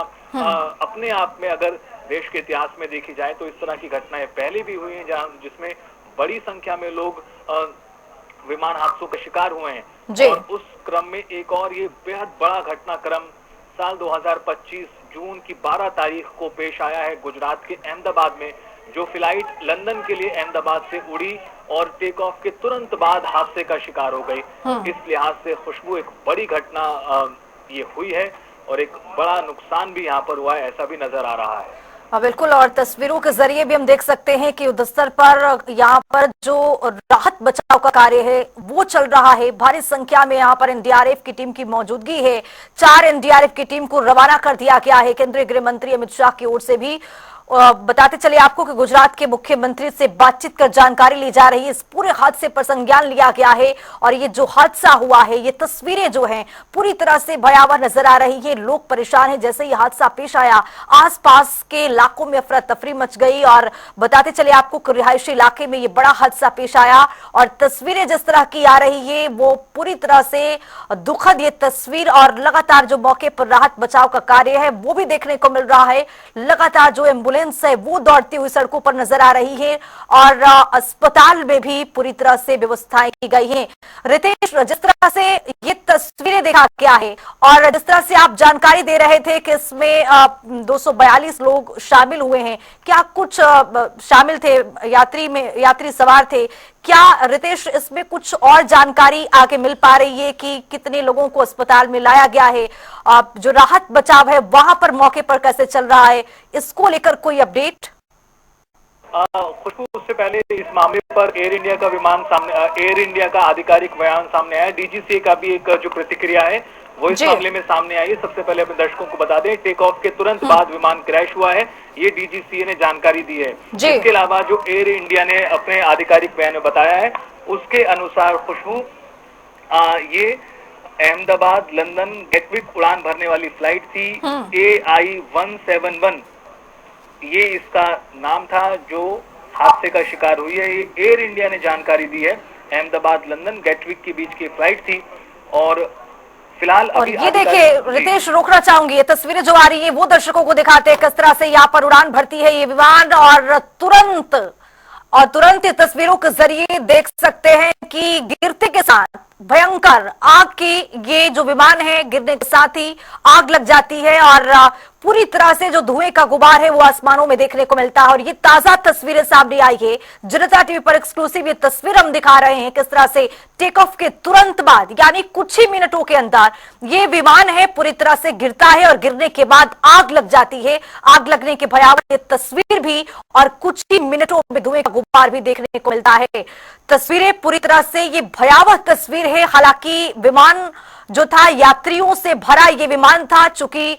अपने आप में अगर देश के इतिहास में देखी जाए तो इस तरह की घटनाएं पहले भी हुई हैं जहां जिसमें बड़ी संख्या में लोग विमान हादसों का शिकार हुए हैं। और उस क्रम में एक और ये बेहद बड़ा घटनाक्रम साल 2025 जून की 12 तारीख को पेश आया है गुजरात के अहमदाबाद में, जो फ्लाइट लंदन के लिए अहमदाबाद से उड़ी और टेक ऑफ के तुरंत बाद हादसे का शिकार हो गई। इस लिहाज से खुशबू एक बड़ी घटना ये हुई है और एक बड़ा नुकसान भी यहाँ पर हुआ है, ऐसा भी नजर आ रहा है। बिल्कुल, और तस्वीरों के जरिए भी हम देख सकते हैं कि युद्ध स्तर पर यहाँ पर जो राहत बचाव का कार्य है वो चल रहा है। भारी संख्या में यहाँ पर एनडीआरएफ की टीम की मौजूदगी है। 4 एनडीआरएफ की टीम को रवाना कर दिया गया है। केंद्रीय गृह मंत्री अमित शाह की ओर से भी बताते चले आपको कि गुजरात के मुख्यमंत्री से बातचीत कर जानकारी ली जा रही है। इस पूरे हादसे पर संज्ञान लिया गया है और ये जो हादसा हुआ है, ये तस्वीरें जो हैं पूरी तरह से भयावह नजर आ रही है। लोग परेशान हैं। जैसे ये हादसा पेश आया, आसपास के इलाकों में अफरा तफरी मच गई और बताते चले आपको कि रिहायशी इलाके में ये बड़ा हादसा पेश आया और तस्वीरें जिस तरह की आ रही है वो पूरी तरह से दुखद ये तस्वीर। और लगातार जो मौके पर राहत बचाव का कार्य है वो भी देखने को मिल रहा है। लगातार जो एम्बुलेंस है वो दौड़ती हुई सड़कों पर नजर आ रही है और अस्पताल में भी पूरी तरह से व्यवस्थाएं की गई हैं। रितेश, जिस तरह से ये तस्वीरें देखा गया है और जिस तरह से आप जानकारी दे रहे थे कि इसमें 242 लोग शामिल हुए हैं, क्या कुछ शामिल थे यात्री सवार थे क्या? रितेश, इसमें कुछ और जानकारी आगे मिल पा रही है कि कितने लोगों को अस्पताल में लाया गया है? जो राहत बचाव है वहां पर मौके पर कैसे चल रहा है, इसको लेकर कोई अपडेट? खुशबू, उससे पहले इस मामले पर एयर इंडिया का आधिकारिक बयान सामने आया। डीजीसीए का भी एक जो प्रतिक्रिया है वो इस मामले में सामने आई है। सबसे पहले अपने दर्शकों को बता दें, टेक ऑफ के तुरंत बाद विमान क्रैश हुआ है, ये डीजीसीए ने जानकारी दी है। इसके अलावा जो एयर इंडिया ने अपने आधिकारिक बयान में बताया है उसके अनुसार खुशबू, ये अहमदाबाद लंदन गेटविक उड़ान भरने वाली फ्लाइट थी AI-171, ये इसका नाम था जो हादसे का शिकार हुई है। ये एयर इंडिया ने जानकारी दी है। अहमदाबाद लंदन गेटविक के बीच की फ्लाइट थी और फिलहाल और ये देखिए रितेश, रोकना चाहूंगी, ये तस्वीरें जो आ रही है वो दर्शकों को दिखाते हैं किस तरह से यहाँ पर उड़ान भरती है ये विमान और तुरंत ये तस्वीरों के जरिए देख सकते हैं कि गिरते के साथ भयंकर आग की ये जो विमान है गिरने के साथ ही आग लग जाती है और पूरी तरह से जो धुएं का गुबार है वो आसमानों में देखने को मिलता है। और ये ताजा तस्वीरें सामने आई है, जनता टीवी पर एक्सक्लूसिव ये तस्वीर हम दिखा रहे हैं किस तरह से टेक ऑफ के तुरंत बाद यानी कुछ ही मिनटों के अंदर ये विमान है पूरी तरह से गिरता है और गिरने के बाद आग लग जाती है। आग लगने की भयावह ये तस्वीर भी और कुछ ही मिनटों में धुएं का गुबार भी देखने को मिलता है। तस्वीरें पूरी तरह से ये भयावह तस्वीर है। हालांकि विमान जो था यात्रियों से भरा ये विमान था, चूंकि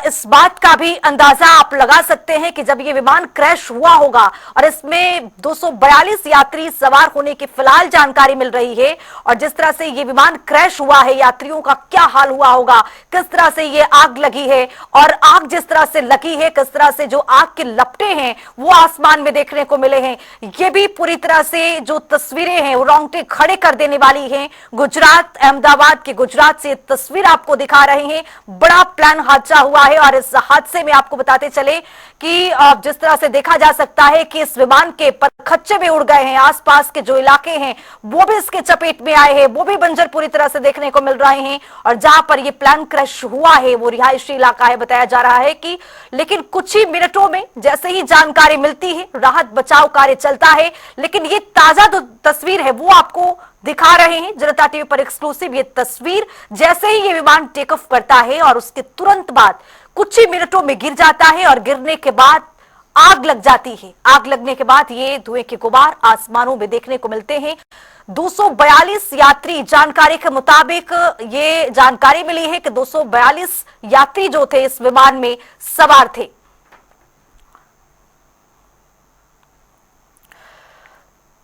इस बात का भी अंदाजा आप लगा सकते हैं कि जब ये विमान क्रैश हुआ होगा और इसमें 242 यात्री सवार होने की फिलहाल जानकारी मिल रही है और जिस तरह से ये विमान क्रैश हुआ है यात्रियों का क्या हाल हुआ होगा, किस तरह से ये आग लगी है और आग जिस तरह से लगी है, किस तरह से जो आग के लपटे हैं वो आसमान में देखने को मिले हैं। ये भी पूरी तरह से जो तस्वीरें हैं वो रोंगटे खड़े कर देने वाली हैं। गुजरात, अहमदाबाद के गुजरात से तस्वीर आपको दिखा रहे हैं। बड़ा प्लान हादसा हुआ है। और इस हादसे में आपको बताते चले कि जिस तरह से देखा जा सकता है कि इस विमान के परखच्चे भी उड़ गए हैं, आसपास के जो इलाके हैं वो भी इसके चपेट में आए हैं, वो भी बंजर पूरी तरह से देखने को मिल रहे हैं। और जहां पर ये प्लेन क्रैश हुआ है वो रिहायशी इलाका है बताया जा रहा है कि, लेकिन कुछ ही मिनटों में जैसे ही जानकारी मिलती है राहत बचाव कार्य चलता है। लेकिन ये ताजा जो तस्वीर है वो आपको दिखा रहे हैं जनता टीवी पर एक्सक्लूसिव। ये तस्वीर जैसे ही ये विमान टेक ऑफ करता है और उसके तुरंत बाद कुछ ही मिनटों में गिर जाता है और गिरने के बाद आग लग जाती है। आग लगने के बाद ये धुएं के गुबार आसमानों में देखने को मिलते हैं। 242 यात्री, जानकारी के मुताबिक ये जानकारी मिली है कि 242 यात्री जो थे इस विमान में सवार थे।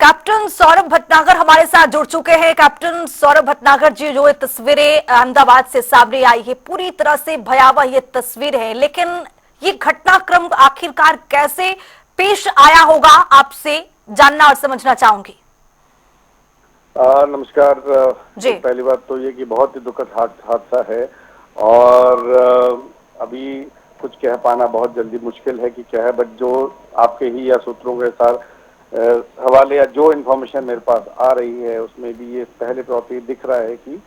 कैप्टन सौरभ भटनागर हमारे साथ जुड़ चुके हैं। कैप्टन सौरभ भटनागर जी, जो ये तस्वीरें अहमदाबाद से सामने आई है पूरी तरह से भयावह ये तस्वीर है, लेकिन ये घटनाक्रम आखिरकार कैसे पेश आया होगा आपसे जानना और समझना चाहूंगी। नमस्कार जी। पहली बात तो ये कि बहुत ही दुखद हादसा है और अभी कुछ कह पाना बहुत जल्दी मुश्किल है कि क्या है, बट जो आपके ही या सूत्रों के साथ हवाले या जो इन्फॉर्मेशन मेरे पास आ रही है उसमें भी ये पहले तौर पे दिख रहा है कि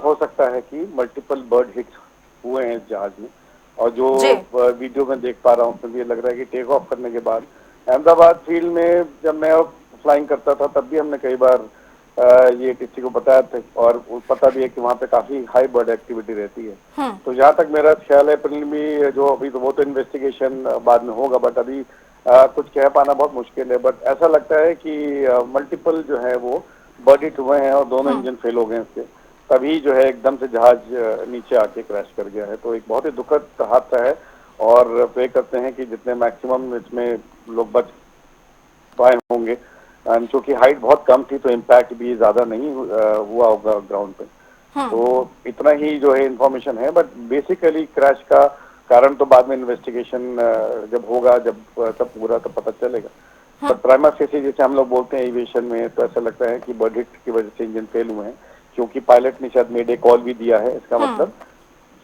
हो सकता है कि मल्टीपल बर्ड हिट्स हुए हैं इस जहाज में। और जो वीडियो में देख पा रहा हूँ उसमें भी लग रहा है कि टेक ऑफ करने के बाद अहमदाबाद फील्ड में जब मैं फ्लाइंग करता था तब भी हमने कई बार ये किसी को बताया था और पता भी है कि वहाँ पे काफी हाई बर्ड एक्टिविटी रहती है। तो जहाँ तक मेरा ख्याल है प्रीलिमिनरी जो अभी तो वो तो इन्वेस्टिगेशन बाद में होगा, बट अभी कुछ कह पाना बहुत मुश्किल है। बट ऐसा लगता है कि मल्टीपल जो है वो बर्ड हिट हुए हैं और दोनों इंजन फेल हो गए इसके, तभी जो है एकदम से जहाज नीचे आके क्रैश कर गया है। तो एक बहुत ही दुखद हादसा है और प्रे करते हैं कि जितने मैक्सिमम इसमें लोग बच पाए होंगे, क्योंकि हाइट बहुत कम थी तो इम्पैक्ट भी ज्यादा नहीं हुआ होगा ग्राउंड पे। तो इतना ही जो है इंफॉर्मेशन है, बट बेसिकली क्रैश का कारण तो बाद में इन्वेस्टिगेशन जब होगा, जब सब पूरा तो पता चलेगा। बट प्राइमा फेसी जैसे हम लोग बोलते हैं एविएशन में, तो ऐसा लगता है कि बर्ड हिट की वजह से इंजन फेल हुए हैं, क्योंकि पायलट ने शायद मेडे कॉल भी दिया है। इसका मतलब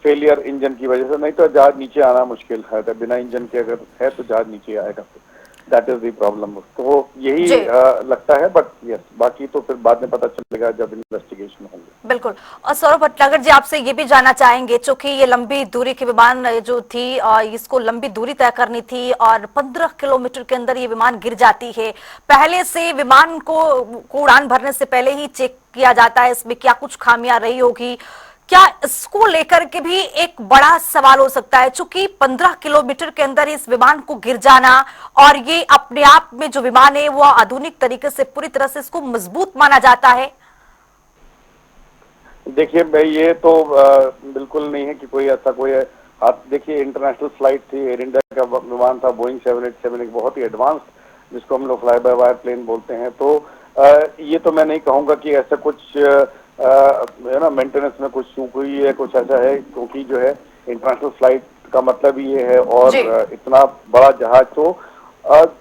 फेलियर इंजन की वजह से, नहीं तो जहाज नीचे आना मुश्किल है। तो बिना इंजन के अगर है तो जहाज नीचे आएगा, दैट इज द प्रॉब्लम। तो यही लगता है, बट यस बाकी तो फिर बाद में पता चलेगा जब इन्वेस्टिगेशन होंगे। बिल्कुल। और सौरभ भटनागर जी, आपसे ये भी जानना चाहेंगे, चूंकि ये लंबी दूरी के विमान जो थी और इसको लंबी दूरी तय करनी थी और 15 किलोमीटर के अंदर ये विमान गिर जाती है, पहले से विमान को उड़ान भरने से पहले ही चेक किया जाता है इसमें क्या कुछ खामियां रही होगी, क्या इसको लेकर के भी एक बड़ा सवाल हो सकता है? चूंकि 15 किलोमीटर के अंदर इस विमान को गिर जाना और ये अपने आप में जो विमान है वो आधुनिक तरीके से पूरी तरह से इसको मजबूत माना जाता है। देखिए भाई, ये तो बिल्कुल नहीं है कि कोई ऐसा कोई आप देखिए, इंटरनेशनल फ्लाइट थी, एयर इंडिया का विमान था बोइंग 787, एक बहुत ही एडवांस जिसको हम लोग फ्लाई बाय वायर प्लेन बोलते हैं। तो ये तो मैं नहीं कहूँगा कि ऐसा कुछ है ना मेंटेनेंस में कुछ चूक हुई है, कुछ ऐसा है, क्योंकि जो है इंटरनेशनल फ्लाइट का मतलब ये है और इतना बड़ा जहाज, तो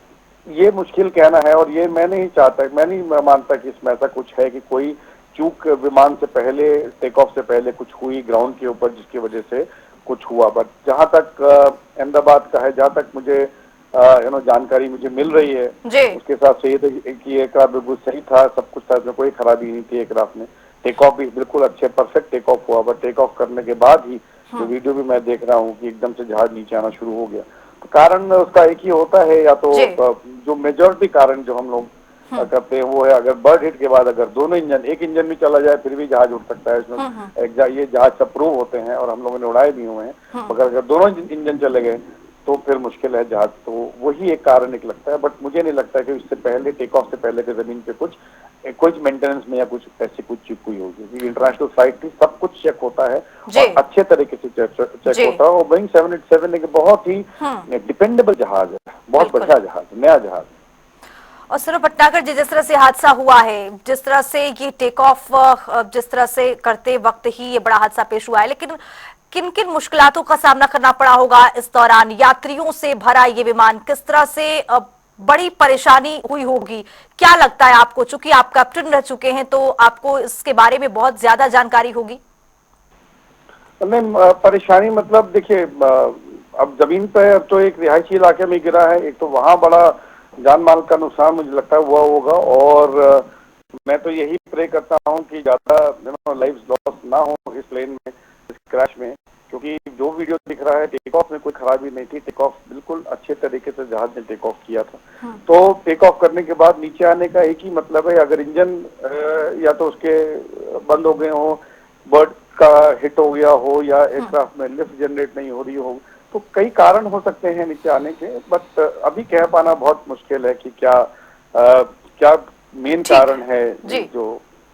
ये मुश्किल कहना है। और ये मैं नहीं चाहता, मैं नहीं मानता कि इसमें ऐसा कुछ है कि कोई चूक विमान से पहले, टेक ऑफ से पहले कुछ हुई ग्राउंड के ऊपर जिसकी वजह से कुछ हुआ। बट जहां तक अहमदाबाद का है, जहां तक मुझे जानकारी मुझे मिल रही है उसके हिसाब से ये कि एयरक्राफ्ट बिल्कुल सही था, सब कुछ था, इसमें कोई खराबी नहीं थी एयरक्राफ्ट में। टेक ऑफ भी बिल्कुल अच्छे परफेक्ट टेक ऑफ हुआ, बट टेक ऑफ करने के बाद ही जो वीडियो भी मैं देख रहा हूँ कि एकदम से जहाज नीचे आना शुरू हो गया। तो कारण उसका एक ही होता है, या तो जो मेजॉरिटी कारण जो हम लोग करते हैं वो है, अगर बर्ड हिट के बाद अगर दोनों इंजन, एक इंजन भी चला जाए फिर भी जहाज उड़ सकता है। इसमें ये जहाज सब प्रूव होते हैं और हम लोगों ने उड़ाए भी हुए हैं, मगर अगर दोनों इंजन चले गए तो फिर मुश्किल है जहाज। तो वही एक कारण एक लगता है, बट मुझे नहीं लगता कि इससे पहले, टेक ऑफ से पहले के जमीन पे कुछ मेंटेनेंस में या कुछ ऐसी कुछ चीज हुई होगी, क्योंकि इंटरनेशनल फ्लाइट थी, सब कुछ चेक होता है और अच्छे तरीके से चेक होता है। और बोइंग 787 एक बहुत ही डिपेंडेबल जहाज है, बहुत बढ़िया जहाज, नया जहाज। और सौरभ भटनागर जी, जिस तरह से हादसा हुआ है, जिस तरह से ये टेक ऑफ जिस तरह से करते वक्त ही ये बड़ा हादसा पेश हुआ है, लेकिन किन किन मुश्किलातों का सामना करना पड़ा होगा इस दौरान? यात्रियों से भरा ये विमान, किस तरह से बड़ी परेशानी हुई होगी, क्या लगता है आपको? चूंकि आप कैप्टन रह चुके हैं तो आपको इसके बारे में बहुत ज्यादा जानकारी होगी। नहीं, परेशानी मतलब देखिए, अब जमीन पे तो एक रिहायशी इलाके में गिरा है, एक तो वहाँ बड़ा जान माल का नुकसान मुझे लगता है हुआ होगा। और मैं तो यही प्रे करता हूँ कि ज्यादा लाइफ लॉस ना हो इस प्लेन में, इस क्रैश में, क्योंकि जो वीडियो दिख रहा है टेक ऑफ में कोई खराबी नहीं थी। टेक ऑफ बिल्कुल अच्छे तरीके से जहाज ने टेक ऑफ किया था। तो टेक ऑफ करने के बाद नीचे आने का एक ही मतलब है, अगर इंजन या तो उसके बंद हो गए हो, बर्ड का हिट हो गया हो, या एयरक्राफ्ट में लिफ्ट जनरेट नहीं हो रही हो, तो कई कारण हो सकते हैं नीचे आने के। बट अभी कह पाना बहुत मुश्किल है कि क्या मेन कारण है जो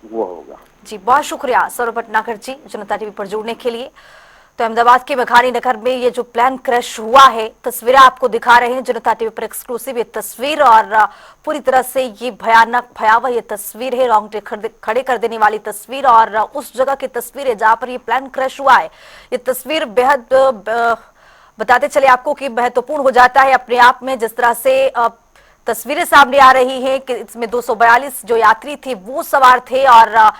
वो होगा। जी, बहुत शुक्रिया सौरभ भटनागर जी जनता टीवी पर जुड़ने के लिए। तो अहमदाबाद के बघानी नगर में ये जो प्लेन क्रैश हुआ है, तस्वीरें आपको दिखा रहे हैं जनता टीवी पर एक्सक्लूसिव ये तस्वीर। और पूरी तरह से ये भयानक भयावह ये तस्वीर है, रोंगटे खड़े कर देने वाली तस्वीर। और उस जगह की तस्वीर है जहां पर ये प्लेन क्रैश हुआ है। ये तस्वीर बेहद बताते चले आपको कि महत्वपूर्ण हो जाता है अपने आप में। जिस तरह से तस्वीरें सामने आ रही हैं कि इसमें 242 जो यात्री थे वो सवार थे। और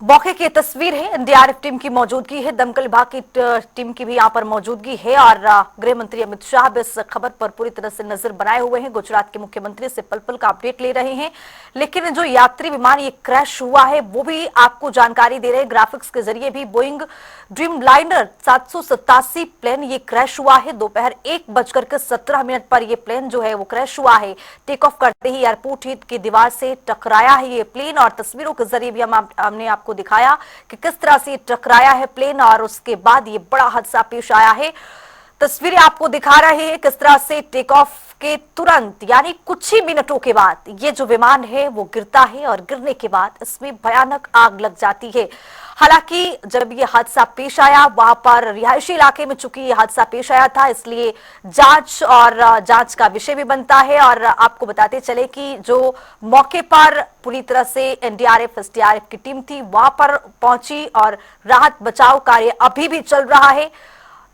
मौके की तस्वीर है, एनडीआरएफ टीम की मौजूदगी है, दमकल विभाग की टीम की भी यहाँ पर मौजूदगी है। और गृह मंत्री अमित शाह भी इस खबर पर पूरी तरह से नजर बनाए हुए हैं। गुजरात के मुख्यमंत्री से पल पल का अपडेट ले रहे हैं। लेकिन जो यात्री विमान ये क्रैश हुआ है वो भी आपको जानकारी दे रहे हैं ग्राफिक्स के जरिए भी। बोइंग ड्रीमलाइनर 787 प्लेन ये क्रैश हुआ है। दोपहर 1:17 पर यह प्लेन जो है वो क्रैश हुआ है। टेक ऑफ करते ही एयरपोर्ट की दीवार से टकराया है ये प्लेन। और तस्वीरों के जरिए भी हमने आपको दिखाया कि किस तरह से टकराया है प्लेन और उसके बाद ये बड़ा हादसा पेश आया है। तस्वीरें आपको दिखा रहे हैं किस तरह से टेक ऑफ के तुरंत यानी कुछ ही मिनटों के बाद ये जो विमान है वो गिरता है। और गिरने के बाद इसमें भयानक आग लग जाती है। हालांकि जब ये हादसा पेश आया वहां पर रिहायशी इलाके में चूंकि ये हादसा पेश आया था, इसलिए जांच का विषय भी बनता है। और आपको बताते चले कि जो मौके पर पूरी तरह से एनडीआरएफ एसडीआरएफ की टीम थी वहां पर पहुंची और राहत बचाव कार्य अभी भी चल रहा है।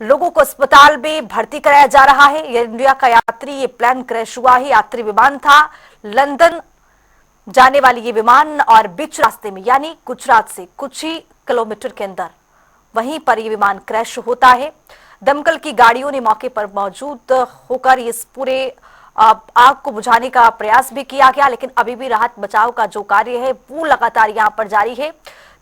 लोगों को अस्पताल में भर्ती कराया जा रहा है। एयर इंडिया का यात्री ये प्लेन क्रैश हुआ है, यात्री विमान था, लंदन जाने वाली ये विमान। और बीच रास्ते में यानी गुजरात से कुछ ही किलोमीटर के अंदर वहीं पर ये विमान क्रैश होता है। दमकल की गाड़ियों ने मौके पर मौजूद होकर इस पूरे आग को बुझाने का प्रयास भी किया गया। लेकिन अभी भी राहत बचाव का जो कार्य है वो लगातार यहां पर जारी है।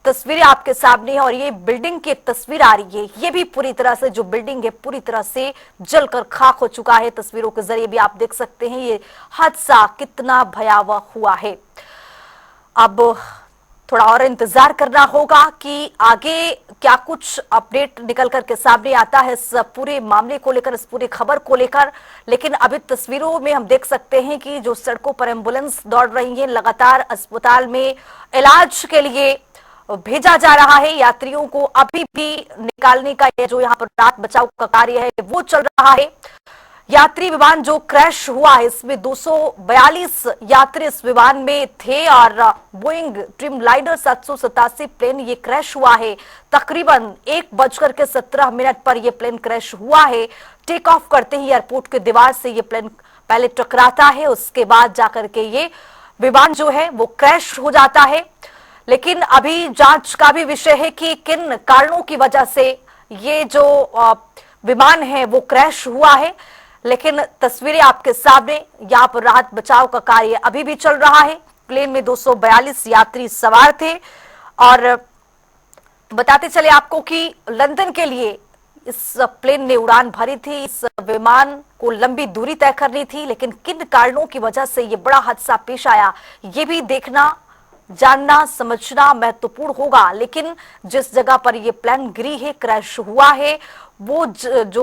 तस्वीरें आपके सामने है और ये बिल्डिंग की तस्वीर आ रही है। ये भी पूरी तरह से जो बिल्डिंग है पूरी तरह से जलकर खाक हो चुका है। तस्वीरों के जरिए भी आप देख सकते हैं ये हादसा कितना भयावह हुआ है। अब थोड़ा और इंतजार करना होगा कि आगे क्या कुछ अपडेट निकल करके सामने आता है इस पूरे मामले को लेकर, इस पूरी खबर को लेकर। लेकिन अभी तस्वीरों में हम देख सकते हैं कि जो सड़कों पर एम्बुलेंस दौड़ रही है, लगातार अस्पताल में इलाज के लिए भेजा जा रहा है। यात्रियों को अभी भी निकालने का जो यहाँ पर राहत बचाव का कार्य है वो चल रहा है। यात्री विमान जो क्रैश हुआ है इसमें 242 यात्री इस विमान में थे। और बोइंग ड्रीमलाइनर 787 प्लेन ये क्रैश हुआ है। तकरीबन 1:17 पर यह प्लेन क्रैश हुआ है। टेक ऑफ करते ही एयरपोर्ट के दीवार से ये प्लेन पहले टकराता है, उसके बाद जाकर के ये विमान जो है वो क्रैश हो जाता है। लेकिन अभी जांच का भी विषय है कि किन कारणों की वजह से ये जो विमान है वो क्रैश हुआ है। लेकिन तस्वीरें आपके सामने, यहाँ पर राहत बचाव का कार्य अभी भी चल रहा है। प्लेन में 242 यात्री सवार थे। और बताते चले आपको कि लंदन के लिए इस प्लेन ने उड़ान भरी थी। इस विमान को लंबी दूरी तय करनी थी, लेकिन किन कारणों की वजह से ये बड़ा हादसा पेश आया ये भी देखना, जानना, समझना महत्वपूर्ण होगा। लेकिन जिस जगह पर यह प्लेन गिरी है, क्रैश हुआ है, वो जो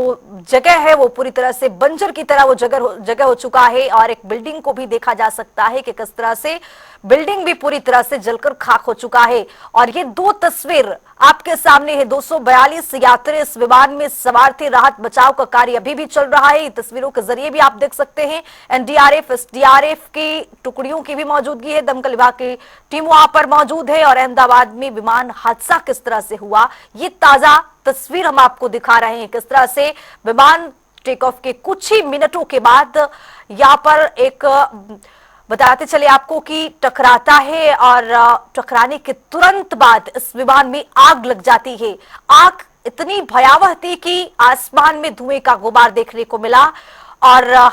जगह है वो पूरी तरह से बंजर की तरह वो जगह हो चुका है। और एक बिल्डिंग को भी देखा जा सकता है कि किस तरह से बिल्डिंग भी पूरी तरह से जलकर खाक हो चुका है। और ये दो तस्वीर आपके सामने है। 242 यात्री इस विमान में सवार थे। राहत बचाव का कार्य अभी भी चल रहा है। तस्वीरों के जरिए भी आप देख सकते हैं एनडीआरएफ एसडीआरएफ की टुकड़ियों की भी मौजूदगी है, दमकल विभाग की टीम वहां पर मौजूद है। और अहमदाबाद में विमान हादसा किस तरह से हुआ ये ताजा तस्वीर हम आपको दिखा रहे हैं। किस तरह से विमान टेक ऑफ के कुछ ही मिनटों के बाद यहां पर एक बताते चले आपको कि टकराता है। और टकराने के तुरंत बाद इस विमान में आग लग जाती है। आग इतनी भयावह थी कि आसमान में धुएं का गुबार देखने को मिला। और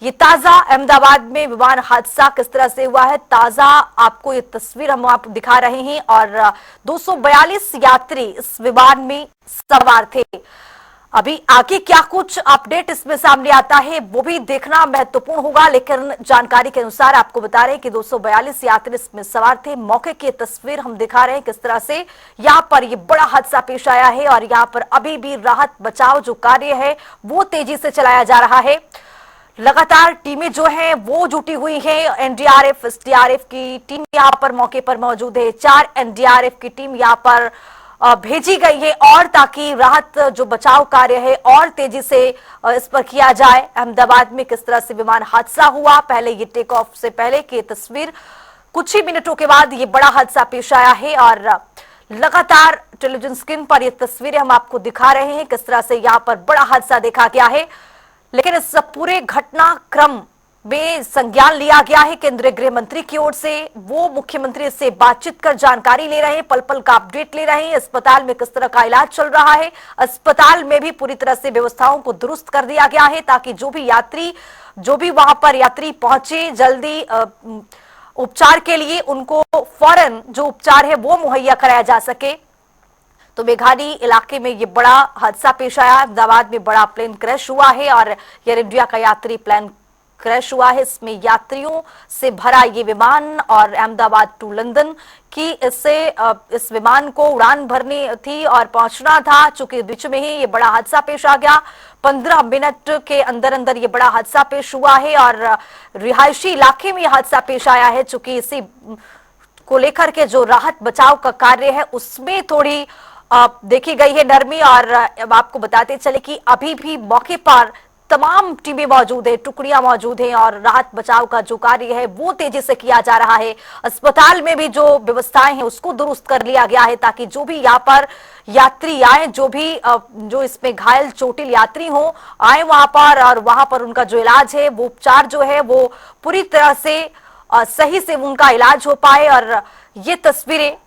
ये ताजा अहमदाबाद में विमान हादसा किस तरह से हुआ है, ताजा आपको ये तस्वीर हम आपको दिखा रहे हैं। और 242 यात्री इस विमान में सवार थे। अभी आगे क्या कुछ अपडेट इसमें सामने आता है वो भी देखना महत्वपूर्ण होगा, लेकिन जानकारी के अनुसार आपको बता रहे हैं कि 242 यात्री इसमें सवार थे। मौके की तस्वीर हम दिखा रहे हैं किस तरह से यहां पर ये बड़ा हादसा पेश आया है। और यहां पर अभी भी राहत बचाव जो कार्य है वो तेजी से चलाया जा रहा है। लगातार टीमें जो हैं वो जुटी हुई हैं। एनडीआरएफ, एसडीआरएफ की टीम यहां पर मौके पर मौजूद है। 4 एनडीआरएफ की टीम यहां पर भेजी गई है और ताकि राहत जो बचाव कार्य है और तेजी से इस पर किया जाए। अहमदाबाद में किस तरह से विमान हादसा हुआ, पहले ये टेक ऑफ से पहले की तस्वीर, कुछ ही मिनटों के बाद ये बड़ा हादसा पेश आया है। और लगातार टेलीविजन स्क्रीन पर ये तस्वीरें हम आपको दिखा रहे हैं किस तरह से यहाँ पर बड़ा हादसा देखा गया है। लेकिन इस पूरे घटनाक्रम में संज्ञान लिया गया है केंद्रीय गृह मंत्री की ओर से। वो मुख्यमंत्री से बातचीत कर जानकारी ले रहे हैं, पल पल का अपडेट ले रहे हैं। अस्पताल में किस तरह का इलाज चल रहा है, अस्पताल में भी पूरी तरह से व्यवस्थाओं को दुरुस्त कर दिया गया है ताकि जो भी वहां पर यात्री पहुंचे जल्दी उपचार के लिए उनको फौरन जो उपचार है वो मुहैया कराया जा सके। तो मेघानी इलाके में ये बड़ा हादसा पेश आया। अहमदाबाद में बड़ा प्लेन क्रैश हुआ है और एयर इंडिया का यात्री प्लेन क्रैश हुआ है। इसमें यात्रियों से भरा ये विमान और अहमदाबाद टू लंदन की इस विमान को उड़ान भरनी थी और पहुंचना था। चूंकि बीच में ही ये बड़ा हादसा पेश आ गया, 15 मिनट के अंदर अंदर ये बड़ा हादसा पेश हुआ है और रिहायशी इलाके में यह हादसा पेश आया है। चूंकि इसी को लेकर के जो राहत बचाव का कार्य है उसमें थोड़ी देखी गई है नरमी। और आपको बताते चले कि अभी भी मौके पर तमाम टीमें मौजूद है, टुकड़ियां मौजूद हैं और राहत बचाव का जो कार्य है वो तेजी से किया जा रहा है। अस्पताल में भी जो व्यवस्थाएं हैं उसको दुरुस्त कर लिया गया है ताकि जो भी यहाँ पर यात्री आए, जो इसमें घायल चोटिल यात्री हो आए वहां पर और वहां पर उनका जो इलाज है वो उपचार जो है वो पूरी तरह से सही से उनका इलाज हो पाए। और ये तस्वीरें,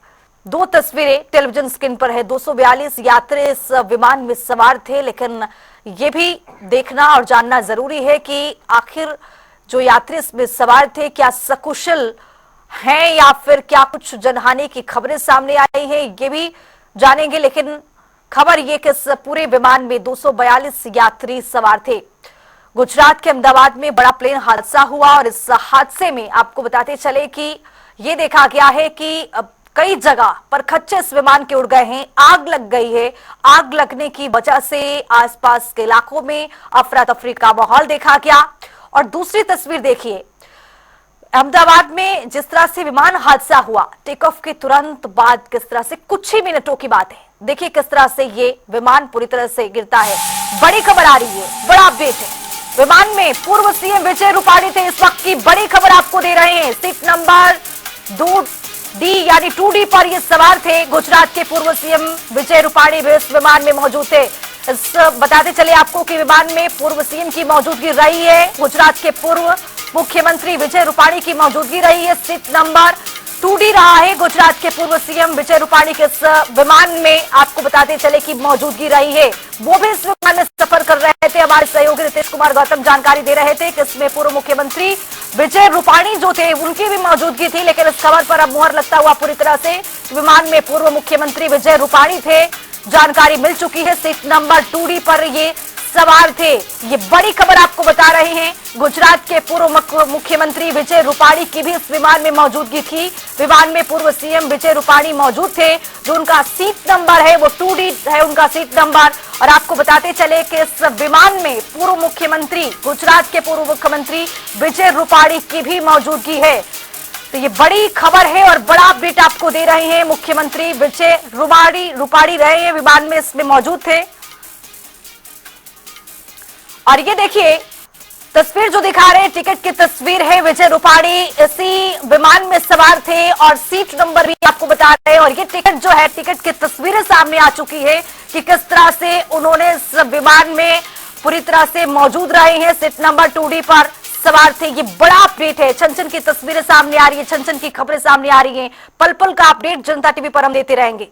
2 तस्वीरें टेलीविजन स्क्रीन पर है। 242 यात्री इस विमान में सवार थे, लेकिन ये भी देखना और जानना जरूरी है कि आखिर जो यात्री इसमें सवार थे क्या सकुशल हैं या फिर क्या कुछ जनहानि की खबरें सामने आई हैं, ये भी जानेंगे। लेकिन खबर ये कि इस पूरे विमान में 242 यात्री सवार थे। गुजरात के अहमदाबाद में बड़ा प्लेन हादसा हुआ और इस हादसे में आपको बताते चले कि ये देखा गया है कि कई जगह पर खच्चे इस विमान के उड़ गए हैं, आग लग गई है। आग लगने की वजह से आसपास के इलाकों में अफरा तफरी का माहौल देखा गया। और दूसरी तस्वीर देखिए, अहमदाबाद में जिस तरह से विमान हादसा हुआ, टेक ऑफ के तुरंत बाद किस तरह से, कुछ ही मिनटों की बात है, देखिए किस तरह से ये विमान पूरी तरह से गिरता है। बड़ी खबर आ रही है, बड़ा अपडेट है। विमान में पूर्व सीएम विजय रूपाणी थे, इस वक्त की बड़ी खबर आपको दे रहे हैं। सीट नंबर 2D यानी 2D पर ये सवार थे। गुजरात के पूर्व सीएम विजय रूपाणी भी इस विमान में मौजूद थे। बताते चले आपको कि विमान में पूर्व सीएम की मौजूदगी रही है, गुजरात के पूर्व मुख्यमंत्री विजय रूपाणी की मौजूदगी रही है। सीट नंबर 2D रहा है गुजरात के पूर्व सीएम विजय रूपाणी के इस विमान में, आपको बताते चले कि मौजूदगी रही है। वो भी इस विमान में सफर कर रहे थे। हमारे सहयोगी रितेश कुमार गौतम जानकारी दे रहे थे कि इसमें पूर्व मुख्यमंत्री विजय रूपाणी जो थे उनकी भी मौजूदगी थी। लेकिन इस खबर पर अब मुहर लगता हुआ पूरी तरह से विमान में पूर्व मुख्यमंत्री विजय रूपाणी थे, जानकारी मिल चुकी है। सीट नंबर 2D पर ये सवार थे। ये बड़ी खबर आपको बता रहे हैं, गुजरात के पूर्व मुख्यमंत्री विजय रूपाणी की भी इस विमान में मौजूदगी थी। विमान में पूर्व सीएम विजय रूपाणी मौजूद थे। जो उनका सीट नंबर है वो 2D है, उनका सीट नंबर। और आपको बताते चले कि इस विमान में पूर्व मुख्यमंत्री, गुजरात के पूर्व मुख्यमंत्री विजय रूपाणी की भी मौजूदगी है। तो ये बड़ी खबर है और बड़ा अपडेट आपको दे रहे हैं। मुख्यमंत्री विजय रूपाणी रहे हैं विमान में, इसमें मौजूद थे। और ये देखिए तस्वीर जो दिखा रहे हैं, टिकट की तस्वीर है। विजय रूपाणी इसी विमान में सवार थे और सीट नंबर भी आपको बता रहे हैं। और ये टिकट जो है, टिकट की तस्वीरें सामने आ चुकी है कि किस तरह से उन्होंने इस विमान में पूरी तरह से मौजूद रहे हैं। सीट नंबर 2D पर सवार थे। ये बड़ा अपडेट है, छन छन की तस्वीरें सामने आ रही है, छन छन की खबरें सामने आ रही हैं। पल पल का अपडेट जनता टीवी पर हम देते रहेंगे।